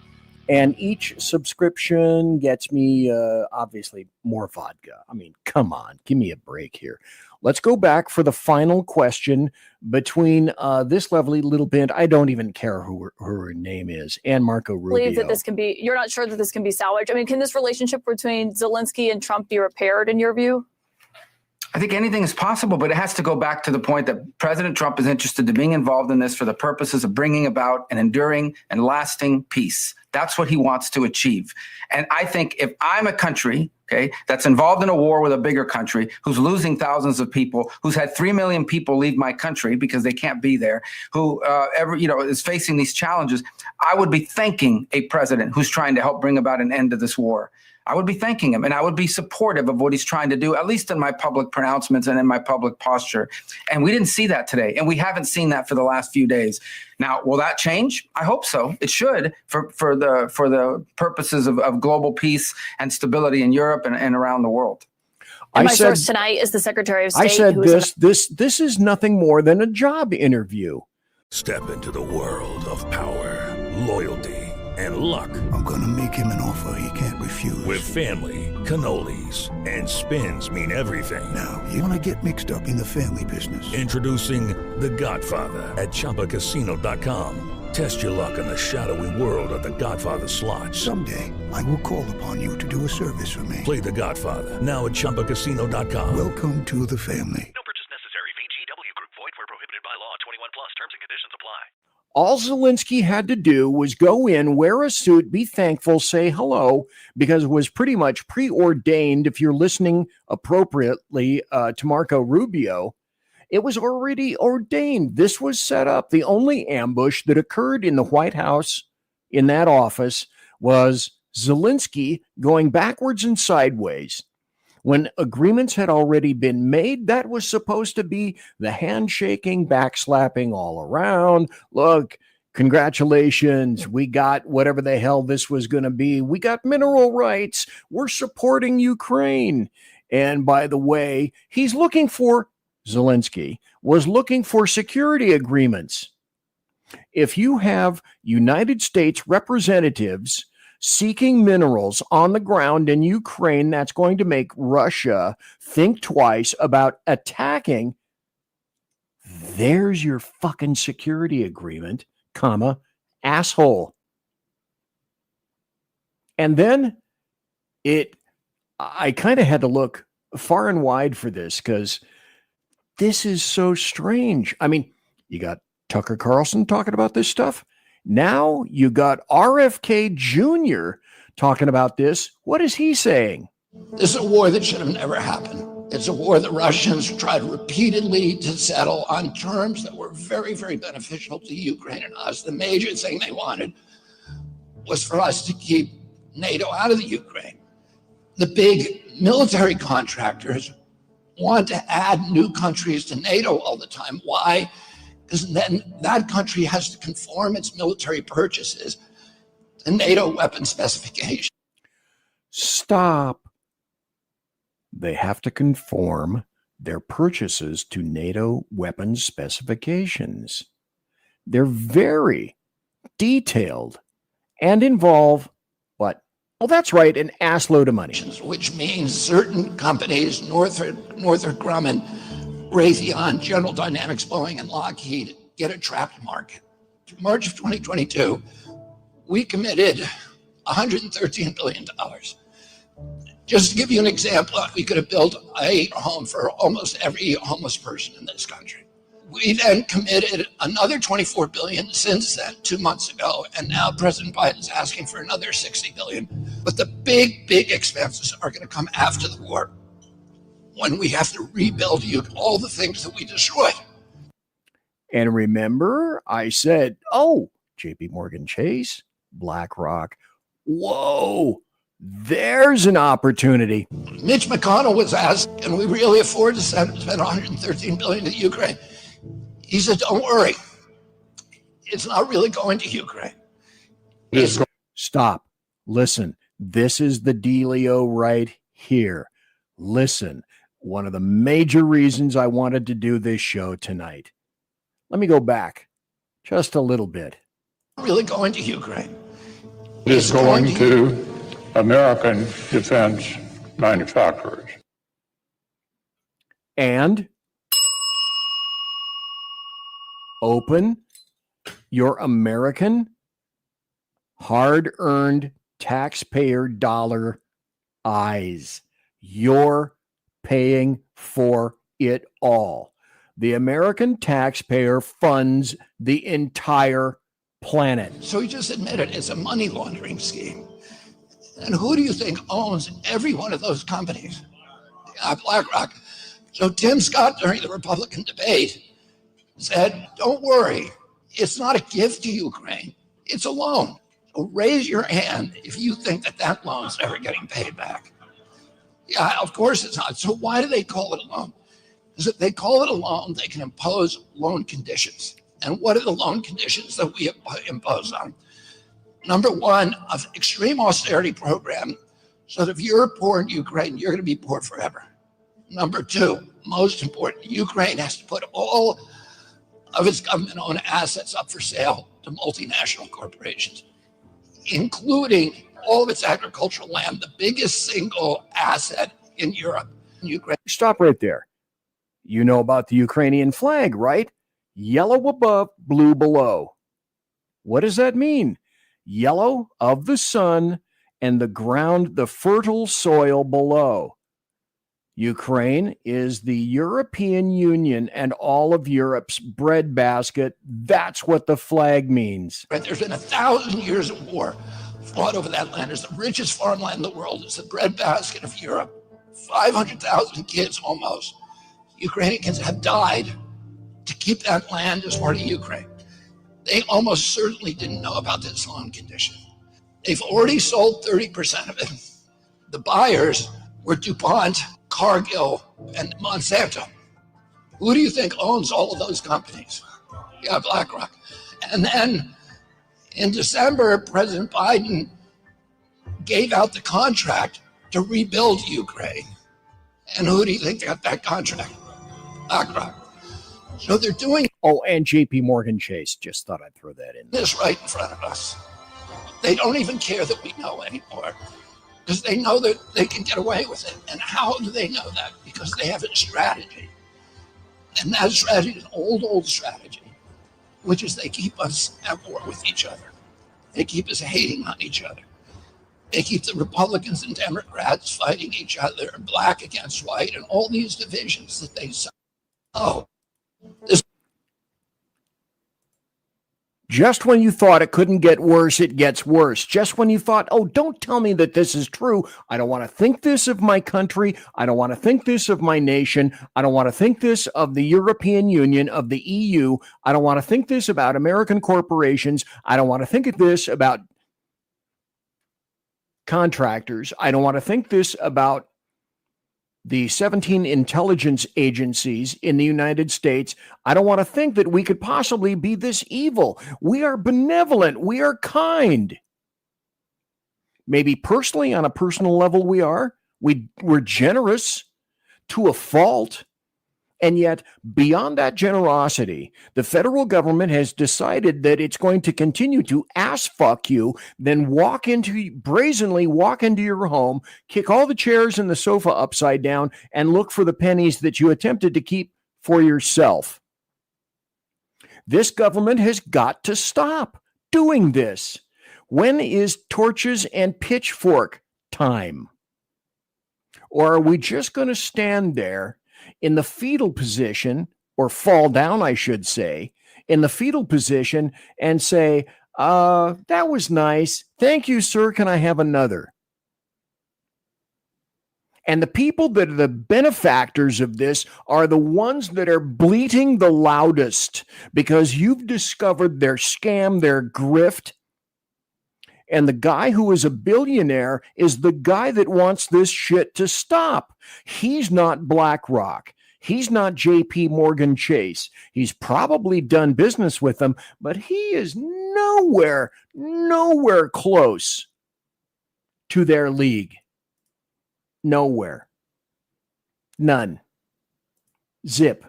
and each subscription gets me, obviously, more vodka. I mean, come on, give me a break here. Let's go back for the final question between this lovely little band. I don't even care who her name is, and Marco Rubio. Believe that this can be, you're not sure that this can be salvaged. I mean, can this relationship between Zelensky and Trump be repaired in your view? I think anything is possible, but it has to go back to the point that President Trump is interested in being involved in this for the purposes of bringing about an enduring and lasting peace. That's what he wants to achieve. And I think if I'm a country, okay, that's involved in a war with a bigger country, who's losing thousands of people, who's had 3 million people leave my country because they can't be there, who is facing these challenges, I would be thanking a president who's trying to help bring about an end to this war. I would be thanking him, and I would be supportive of what he's trying to do, at least in my public pronouncements and in my public posture. And we didn't see that today, and we haven't seen that for the last few days. Now, will that change? I hope so. It should for the purposes of global peace and stability in Europe and around the world. And my source tonight is the Secretary of State. I said this is nothing more than a job interview. Step into the world of power, loyalty, and luck. I'm gonna make him an offer he can't refuse. With family, cannolis, and spins mean everything. Now, you wanna get mixed up in the family business. Introducing The Godfather at ChumbaCasino.com. Test your luck in the shadowy world of The Godfather slot. Someday, I will call upon you to do a service for me. Play The Godfather now at ChumbaCasino.com. Welcome to the family. No purchase necessary. VGW Group. Void where prohibited by law. 21 plus. Terms and conditions apply. All Zelensky had to do was go in, wear a suit, be thankful, say hello, because it was pretty much preordained. If you're listening appropriately to Marco Rubio, it was already ordained. This was set up. The only ambush that occurred in the White House, in that office, was Zelensky going backwards and sideways. When agreements had already been made, that was supposed to be the handshaking, backslapping all around. Look, congratulations. We got whatever the hell this was going to be. We got mineral rights. We're supporting Ukraine. And by the way, Zelensky was looking for security agreements. If you have United States representatives seeking minerals on the ground in Ukraine, that's going to make Russia think twice about attacking. There's your fucking security agreement, asshole. And then I kind of had to look far and wide for this because this is so strange. I mean, you got Tucker Carlson talking about this stuff. Now you got RFK Jr. talking about this. What is he saying? This is a war that should have never happened. It's a war the Russians tried repeatedly to settle on terms that were very, very beneficial to Ukraine and us. The major thing they wanted was for us to keep NATO out of the Ukraine. The big military contractors want to add new countries to NATO all the time. Why? Because then that country has to conform its military purchases to NATO weapon specifications. Stop. They have to conform their purchases to NATO weapons specifications. They're very detailed and involve what? Oh, that's right, an assload of money. Which means certain companies, Northrop Grumman, Raytheon, General Dynamics, Boeing, and Lockheed, get a trapped market. In March of 2022, we committed $113 billion. Just to give you an example, we could have built a home for almost every homeless person in this country. We then committed another $24 billion since then, 2 months ago, and now President Biden's asking for another $60 billion. But the big expenses are going to come after the war, when we have to rebuild all the things that we destroyed. And remember, I said, oh, JP Morgan Chase, BlackRock, whoa, there's an opportunity. Mitch McConnell was asked, can we really afford to spend $113 billion to Ukraine? He said, don't worry. It's not really going to Ukraine. Stop. Listen, this is the dealio right here. Listen, one of the major reasons I wanted to do this show tonight. Let me go back just a little bit. Really going to Ukraine. It is going to American defense manufacturers. And open your American hard-earned taxpayer dollar eyes. You're paying for it all. The American taxpayer funds the entire planet. So he just admitted it's a money laundering scheme. And who do you think owns every one of those companies? BlackRock. So Tim Scott, during the Republican debate, said, don't worry, it's not a gift to Ukraine, it's a loan. So raise your hand if you think that loan's ever getting paid back. Yeah, of course it's not. So why do they call it a loan? Because if they call it a loan, they can impose loan conditions. And what are the loan conditions that we impose on? Number one, an extreme austerity program, so that if you're poor in Ukraine, you're going to be poor forever. Number two, most important, Ukraine has to put all of its government-owned assets up for sale to multinational corporations, including all of its agricultural land, the biggest single asset in Europe. Ukraine. Stop right there. You know about the Ukrainian flag, right? Yellow above, blue below. What does that mean? Yellow of the sun and the ground, the fertile soil below. Ukraine is the European Union and all of Europe's breadbasket. That's what the flag means. Right, there's been 1,000 years of war fought over that land. It's the richest farmland in the world. It's the breadbasket of Europe. 500,000 kids almost, Ukrainians, have died to keep that land as part of Ukraine. They almost certainly didn't know about this loan condition. They've already sold 30% of it. The buyers were DuPont, Cargill, and Monsanto. Who do you think owns all of those companies? Yeah, BlackRock. And then in December, President Biden gave out the contract to rebuild Ukraine. And who do you think got that contract? BlackRock. So they're doing. Oh, and JP Morgan Chase. Just thought I'd throw that in. This right in front of us. They don't even care that we know anymore, because they know that they can get away with it. And how do they know that? Because they have a strategy. And that strategy is an old strategy, which is they keep us at war with each other. They keep us hating on each other. They keep the Republicans and Democrats fighting each other, and black against white, and all these divisions that they sow. Just when you thought it couldn't get worse, it gets worse. Just when you thought, oh, don't tell me that this is true. I don't want to think this of my country. I don't want to think this of my nation. I don't want to think this of the European Union, of the EU. I don't want to think this about American corporations. I don't want to think of this about contractors. I don't want to think this about the 17 intelligence agencies in the United States. I don't want to think that we could possibly be this evil. We are benevolent. We are kind. Maybe personally, on a personal level, we are. We're generous to a fault. And yet, beyond that generosity, the federal government has decided that it's going to continue to ass fuck you, then brazenly walk into your home, kick all the chairs and the sofa upside down, and look for the pennies that you attempted to keep for yourself. This government has got to stop doing this. When is torches and pitchfork time? Or are we just going to stand there in the fetal position, or fall down, I should say, in the fetal position and say, that was nice. Thank you, sir. Can I have another? And the people that are the benefactors of this are the ones that are bleating the loudest because you've discovered their scam, their grift. And the guy who is a billionaire is the guy that wants this shit to stop. He's not BlackRock. He's not JP Morgan Chase. He's probably done business with them, but he is nowhere close to their league. Nowhere. None. Zip.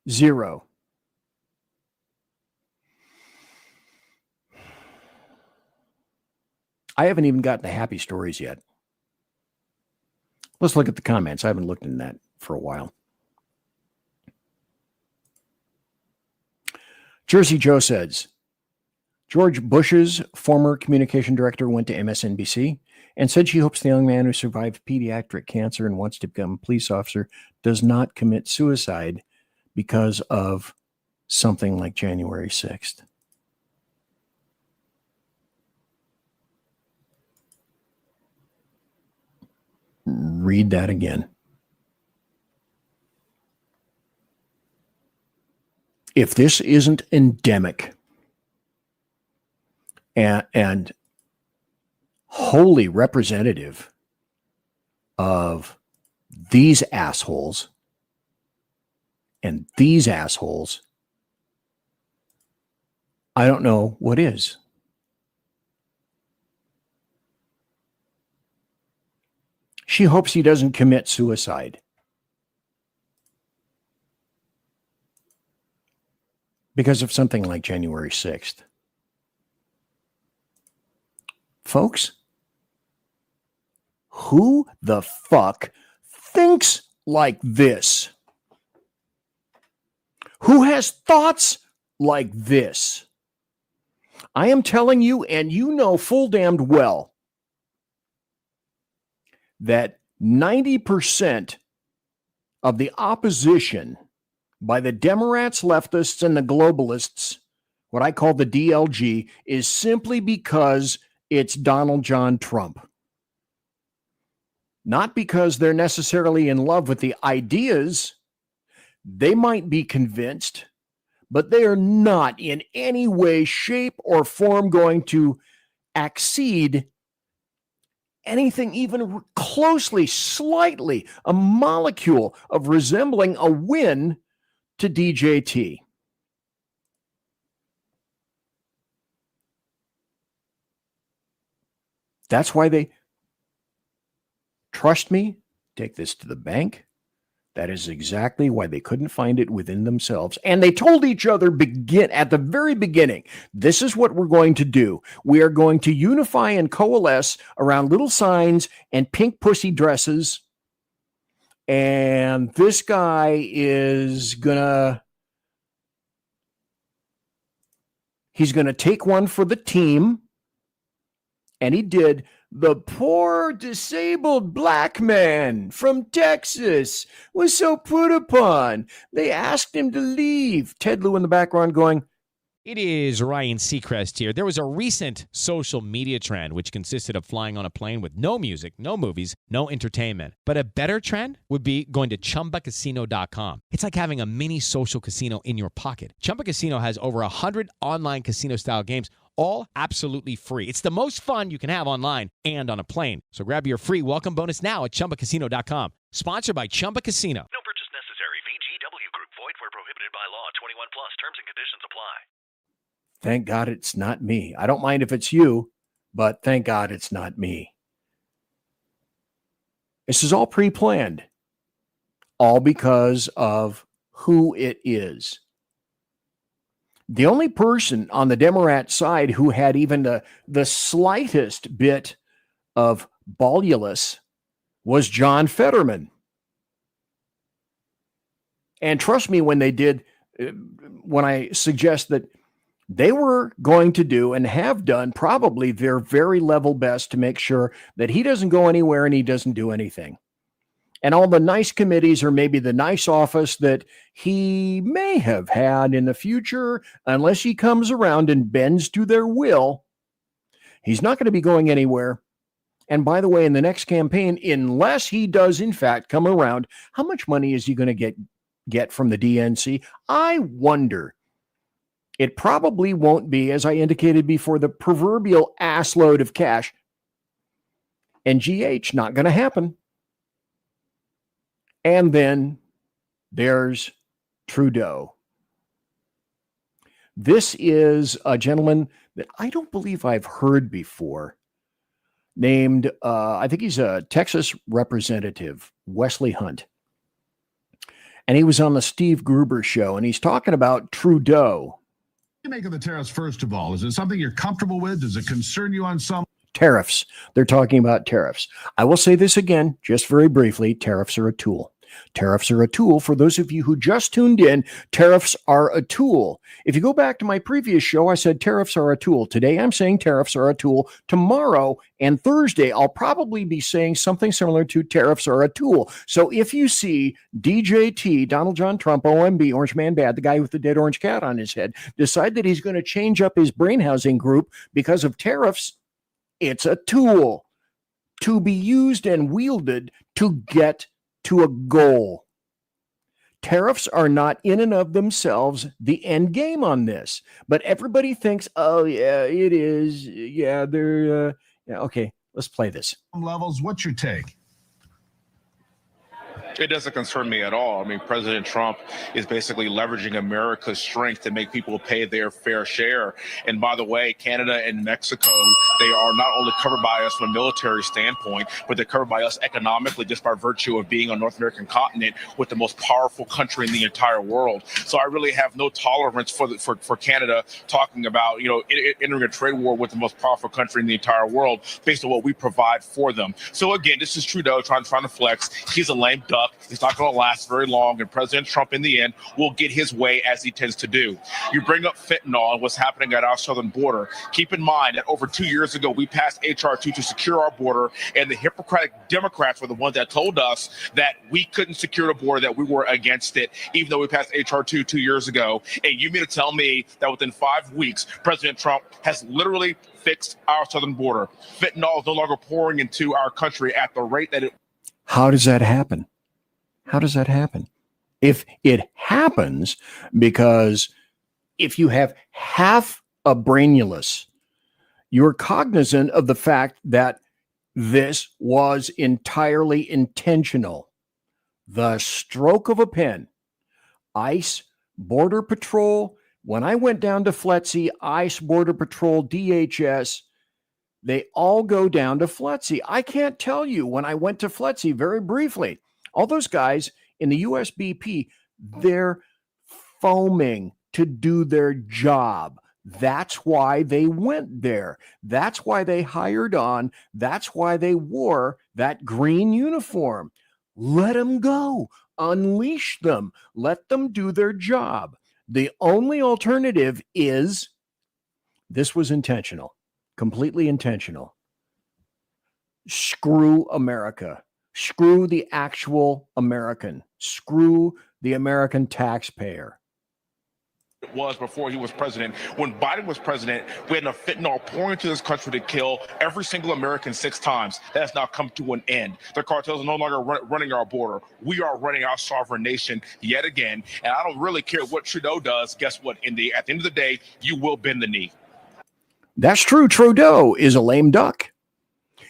Zero. I haven't even gotten to happy stories yet. Let's look at the comments. I haven't looked in that for a while. Jersey Joe says, George Bush's former communication director went to MSNBC and said she hopes the young man who survived pediatric cancer and wants to become a police officer does not commit suicide because of something like January 6th. Read that again. If this isn't endemic and wholly representative of these assholes and these assholes, I don't know what is. She hopes he doesn't commit suicide. Because of something like January 6th. Folks, who the fuck thinks like this? Who has thoughts like this? I am telling you, and you know full damned well, that 90% of the opposition by the Democrats, leftists, and the globalists, what I call the DLG, is simply because it's Donald John Trump. Not because they're necessarily in love with the ideas. They might be convinced, but they are not in any way, shape, or form going to accede anything even closely, slightly, a molecule of resembling a win to DJT. That's why they trust me, take this to the bank. That is exactly why they couldn't find it within themselves. And they told each other at the very beginning, this is what we're going to do. We are going to unify and coalesce around little signs and pink pussy dresses. And this guy is he's going to take one for the team. And he did. The poor disabled black man from Texas was so put upon. They asked him to leave. Ted Lieu in the background going, It is Ryan Seacrest here. There was a recent social media trend which consisted of flying on a plane with no music, no movies, no entertainment. But a better trend would be going to ChumbaCasino.com. It's like having a mini social casino in your pocket. Chumba Casino has over 100 online casino-style games, all absolutely free. It's the most fun you can have online and on a plane. So grab your free welcome bonus now at ChumbaCasino.com. Sponsored by Chumba Casino. No purchase necessary. VGW Group. Void where prohibited by law. 21 plus. Terms and conditions apply. Thank God it's not me. I don't mind if it's you, but thank God it's not me. This is all pre-planned, all because of who it is. The only person on the Democrat side who had even the slightest bit of bolulus was John Fetterman. And trust me when I suggest that they were going to do and have done probably their very level best to make sure that he doesn't go anywhere and he doesn't do anything. And all the nice committees or maybe the nice office that he may have had in the future, unless he comes around and bends to their will, he's not going to be going anywhere. And by the way, in the next campaign, unless he does in fact come around, how much money is he going to get from the DNC? I wonder. It probably won't be, as I indicated before, the proverbial ass load of cash. And GH, not going to happen. And then there's Trudeau. This is a gentleman that I don't believe I've heard before, named, I think he's a Texas representative, Wesley Hunt. And he was on the Steve Gruber show, and he's talking about Trudeau. What do you make of the tariffs, first of all? Is it something you're comfortable with? Does it concern you on some? Tariffs. They're talking about tariffs. I will say this again, just very briefly. Tariffs are a tool. Tariffs are a tool. For those of you who just tuned in, tariffs are a tool. If you go back to my previous show, I said tariffs are a tool. Today, I'm saying tariffs are a tool. Tomorrow and Thursday, I'll probably be saying something similar to tariffs are a tool. So if you see DJT, Donald John Trump, OMB, Orange Man Bad, the guy with the dead orange cat on his head, decide that he's going to change up his brain housing group because of tariffs, it's a tool to be used and wielded to get to a goal. Tariffs are not in and of themselves the end game on this, but everybody thinks, oh yeah, it is. Yeah, they're, yeah, okay, let's play this. Levels, what's your take? It doesn't concern me at all. I mean, President Trump is basically leveraging America's strength to make people pay their fair share. And by the way, Canada and Mexico, they are not only covered by us from a military standpoint, but they're covered by us economically just by virtue of being on North American continent with the most powerful country in the entire world. So I really have no tolerance for Canada talking about, entering a trade war with the most powerful country in the entire world based on what we provide for them. So again, this is Trudeau trying to flex. He's a lame duck. It's not going to last very long, and President Trump, in the end, will get his way as he tends to do. You bring up fentanyl and what's happening at our southern border. Keep in mind that over 2 years ago, we passed HR 2 to secure our border, and the Hippocratic Democrats were the ones that told us that we couldn't secure the border, that we were against it, even though we passed HR 2 2 years ago. And you mean to tell me that within 5 weeks, President Trump has literally fixed our southern border? Fentanyl is no longer pouring into our country at the rate that it... How does that happen? How does that happen? If it happens, because if you have half a brainulus, you're cognizant of the fact that this was entirely intentional. The stroke of a pen. ICE, Border Patrol. When I went down to FLETC, ICE, Border Patrol, DHS, they all go down to FLETC. I can't tell you when I went to FLETC, very briefly, all those guys in the USBP, they're foaming to do their job. That's why they went there. That's why they hired on. That's why they wore that green uniform. Let them go. Unleash them. Let them do their job. The only alternative is this was intentional, completely intentional. Screw America. Screw the actual American. Screw the American taxpayer. it was before he was president. When Biden was president, we had enough fentanyl pouring into this country to kill every single American 6 times. That has now come to an end. The cartels are no longer running our border. We are running our sovereign nation yet again. And I don't really care what Trudeau does. Guess what? At the end of the day, you will bend the knee. That's true. Trudeau is a lame duck.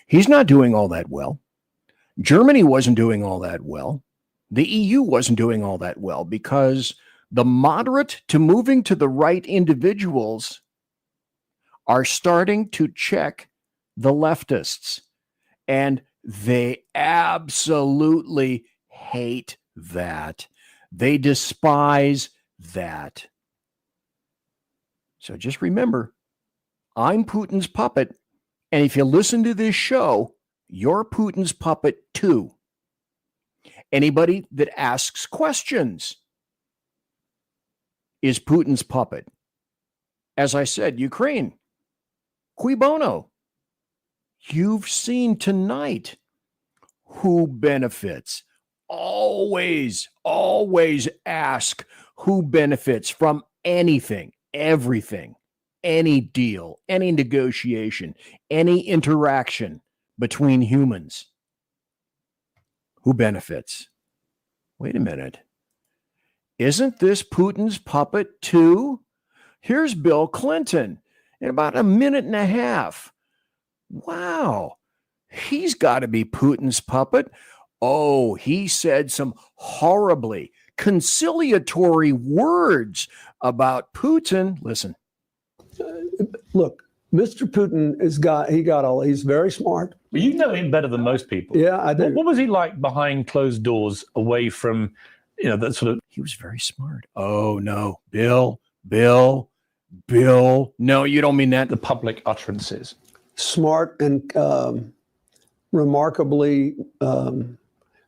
He's not doing all that well. Germany wasn't doing all that well. The EU wasn't doing all that well because the moderate to moving to the right individuals are starting to check the leftists. And they absolutely hate that. They despise that. So just remember, I'm Putin's puppet. And if you listen to this show, you're Putin's puppet too. Anybody that asks questions is Putin's puppet. As I said, Ukraine, Cui Bono. You've seen tonight who benefits. Always ask who benefits from anything, everything, any deal, any negotiation, any interaction between humans. Who benefits? Wait a minute. Isn't this Putin's puppet too? Here's Bill Clinton in about a minute and a half. Wow. He's got to be Putin's puppet. Oh, he said some horribly conciliatory words about Putin. Listen. Look, Mr. Putin he's very smart. But you know him better than most people. Yeah, I do. What was he like behind closed doors, away from, that sort of... He was very smart. Oh, no. Bill. No, you don't mean that. The public utterances. Smart and remarkably,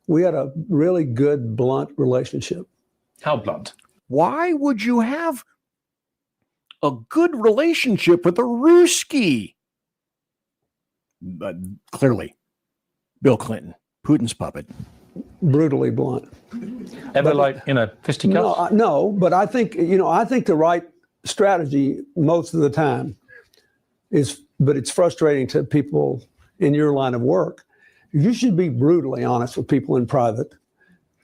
we had a really good, blunt relationship. How blunt? Why would you have a good relationship with a Ruski? But clearly, Bill Clinton, Putin's puppet. Brutally blunt. Ever fisticuffs? No, but I think the right strategy most of the time but it's frustrating to people in your line of work. You should be brutally honest with people in private.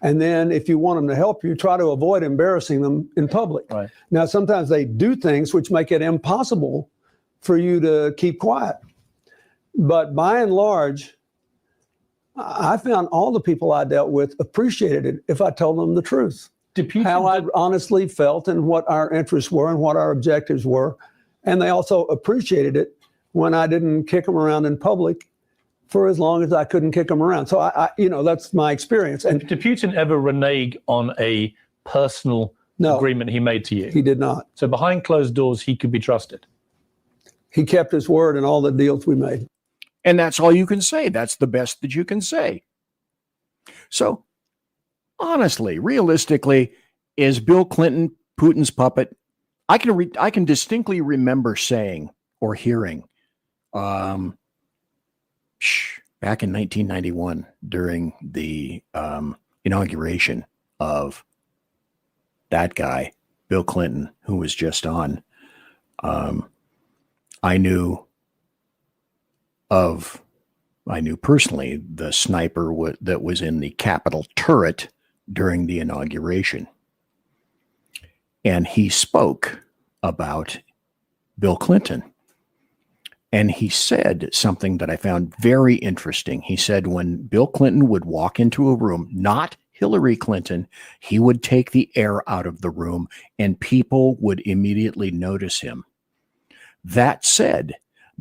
And then if you want them to help you, try to avoid embarrassing them in public. Right. Now, sometimes they do things which make it impossible for you to keep quiet. But by and large, I found all the people I dealt with appreciated it if I told them the truth. How I honestly felt and what our interests were and what our objectives were. And they also appreciated it when I didn't kick them around in public for as long as I couldn't kick them around. So I that's my experience. And did Putin ever renege on a personal agreement he made to you? He did not. So behind closed doors, he could be trusted. He kept his word in all the deals we made. And that's all you can say. That's the best that you can say. So honestly, realistically, is Bill Clinton Putin's puppet? I can distinctly remember saying or hearing back in 1991 during the inauguration of that guy, Bill Clinton, who was just on. I knew personally the sniper that was in the Capitol turret during the inauguration. And he spoke about Bill Clinton. And he said something that I found very interesting. He said when Bill Clinton would walk into a room, not Hillary Clinton, he would take the air out of the room and people would immediately notice him. That said,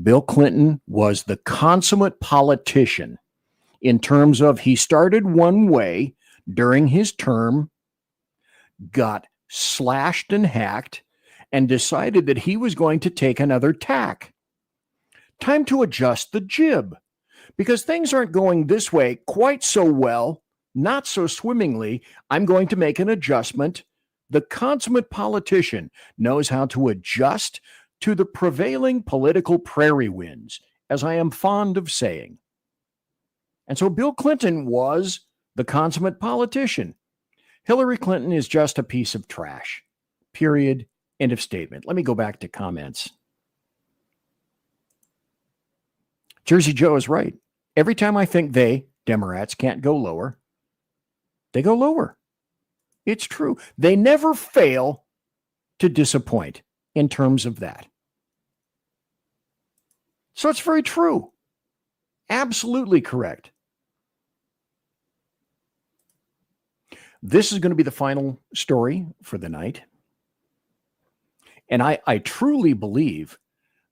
Bill Clinton was the consummate politician in terms of he started one way during his term, got slashed and hacked, and decided that he was going to take another tack. Time to adjust the jib, because things aren't going this way quite so well, not so swimmingly. I'm going to make an adjustment. The consummate politician knows how to adjust to the prevailing political prairie winds, as I am fond of saying. And so Bill Clinton was the consummate politician. Hillary Clinton is just a piece of trash. Period. End of statement. Let me go back to comments. Jersey Joe is right. Every time I think Democrats, can't go lower, they go lower. It's true. They never fail to disappoint in terms of that. So it's very true. Absolutely correct. This is going to be the final story for the night. And I truly believe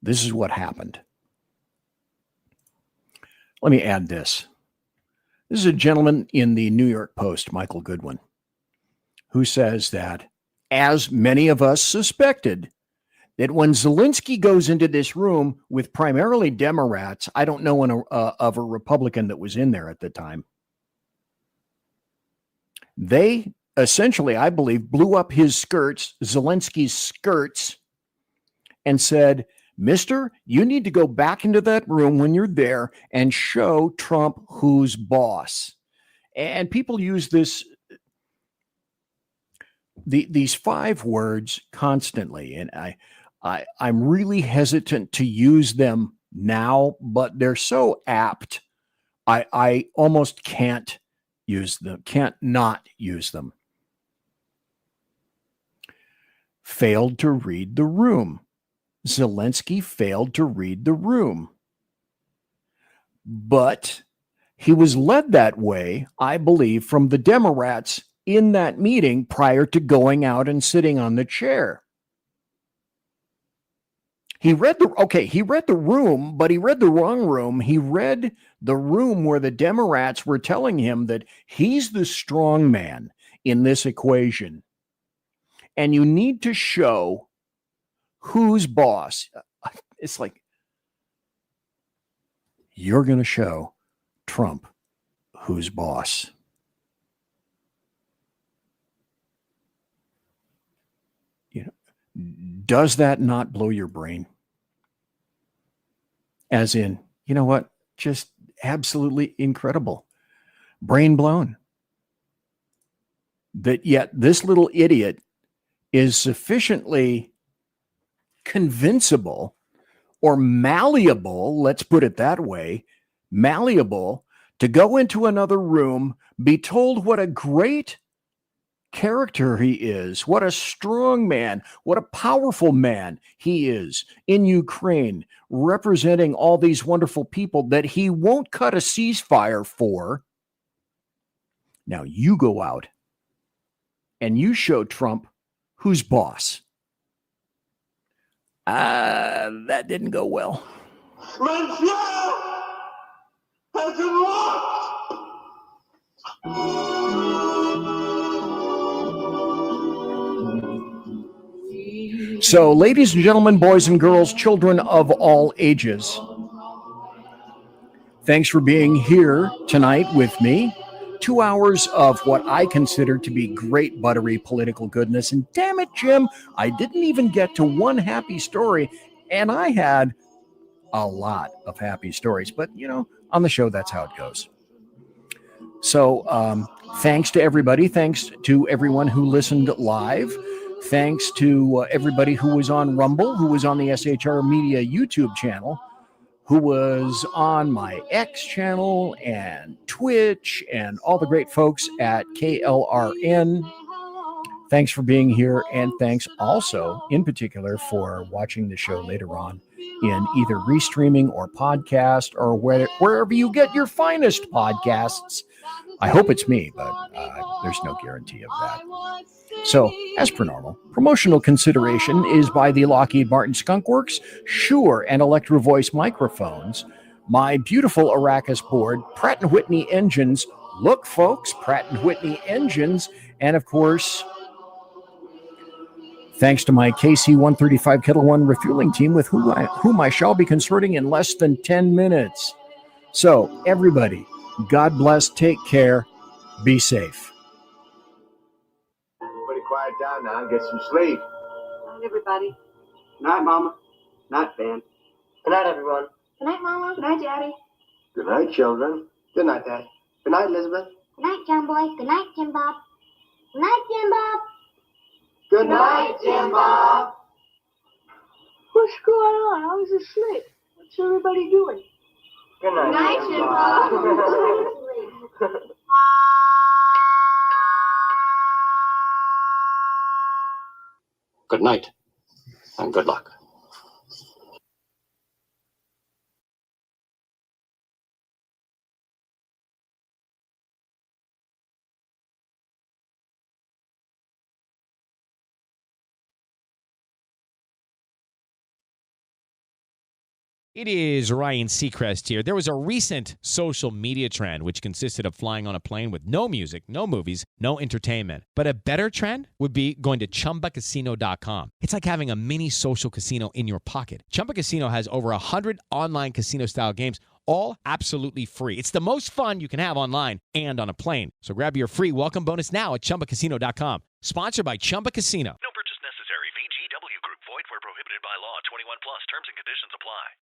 this is what happened. Let me add this. This is a gentleman in the New York Post, Michael Goodwin, who says that, as many of us suspected, that when Zelensky goes into this room with primarily Democrats, I don't know of a Republican that was in there at the time, they essentially, I believe, blew up his skirts, Zelensky's skirts, and said, Mister, you need to go back into that room when you're there and show Trump who's boss. And people use these 5 words constantly, and I'm really hesitant to use them now, but they're so apt. I almost can't use them, can't not use them. Failed to read the room. Zelensky failed to read the room. But he was led that way, I believe, from the Democrats in that meeting prior to going out and sitting on the chair. He read the room, but he read the wrong room. He read the room where the Democrats were telling him that he's the strong man in this equation. And you need to show who's boss. It's like, you're going to show Trump who's boss. Does that not blow your brain? As in, you know what? Just absolutely incredible. Brain blown. That yet this little idiot is sufficiently convincible or malleable, let's put it that way, malleable to go into another room, be told what a great character he is, what a strong man, what a powerful man he is in Ukraine, representing all these wonderful people that he won't cut a ceasefire for. Now you go out and you show Trump who's boss. That didn't go well. So, ladies and gentlemen, boys and girls, children of all ages, thanks for being here tonight with me. 2 hours of what I consider to be great buttery political goodness. And damn it, Jim, I didn't even get to one happy story. And I had a lot of happy stories. But, on the show, that's how it goes. So thanks to everybody. Thanks to everyone who listened live. Thanks to everybody who was on Rumble, who was on the SHR Media YouTube channel, who was on my X channel and Twitch and all the great folks at KLRN. Thanks for being here. And thanks also in particular for watching the show later on in either restreaming or podcast or wherever you get your finest podcasts. I hope it's me, but there's no guarantee of that. So, as per normal, promotional consideration is by the Lockheed Martin Skunk Works, Shure and Electro Voice microphones, my beautiful Arrakis board, Pratt & Whitney engines. Look, folks, Pratt & Whitney engines. And, of course, thanks to my KC-135 Kettle One refueling team with whom I shall be consorting in less than 10 minutes. So, everybody, God bless, take care, be safe. Everybody quiet down now and get some sleep. Good night, everybody. Good night, Mama. Good night, Ben. Good night, everyone. Good night, Mama. Good night, Daddy. Good night, children. Good night, Daddy. Good night, Elizabeth. Good night, John Boy. Good night, Jim Bob. Good night, Jim Bob. Good night, Jim Bob. What's going on? I was asleep. What's everybody doing? Good night, Jim Bob. Good night, and good luck. It is Ryan Seacrest here. There was a recent social media trend which consisted of flying on a plane with no music, no movies, no entertainment. But a better trend would be going to ChumbaCasino.com. It's like having a mini social casino in your pocket. Chumba Casino has over 100 online casino-style games, all absolutely free. It's the most fun you can have online and on a plane. So grab your free welcome bonus now at ChumbaCasino.com. Sponsored by Chumba Casino. No purchase necessary. VGW Group. Void where prohibited by law. 21 plus. Terms and conditions apply.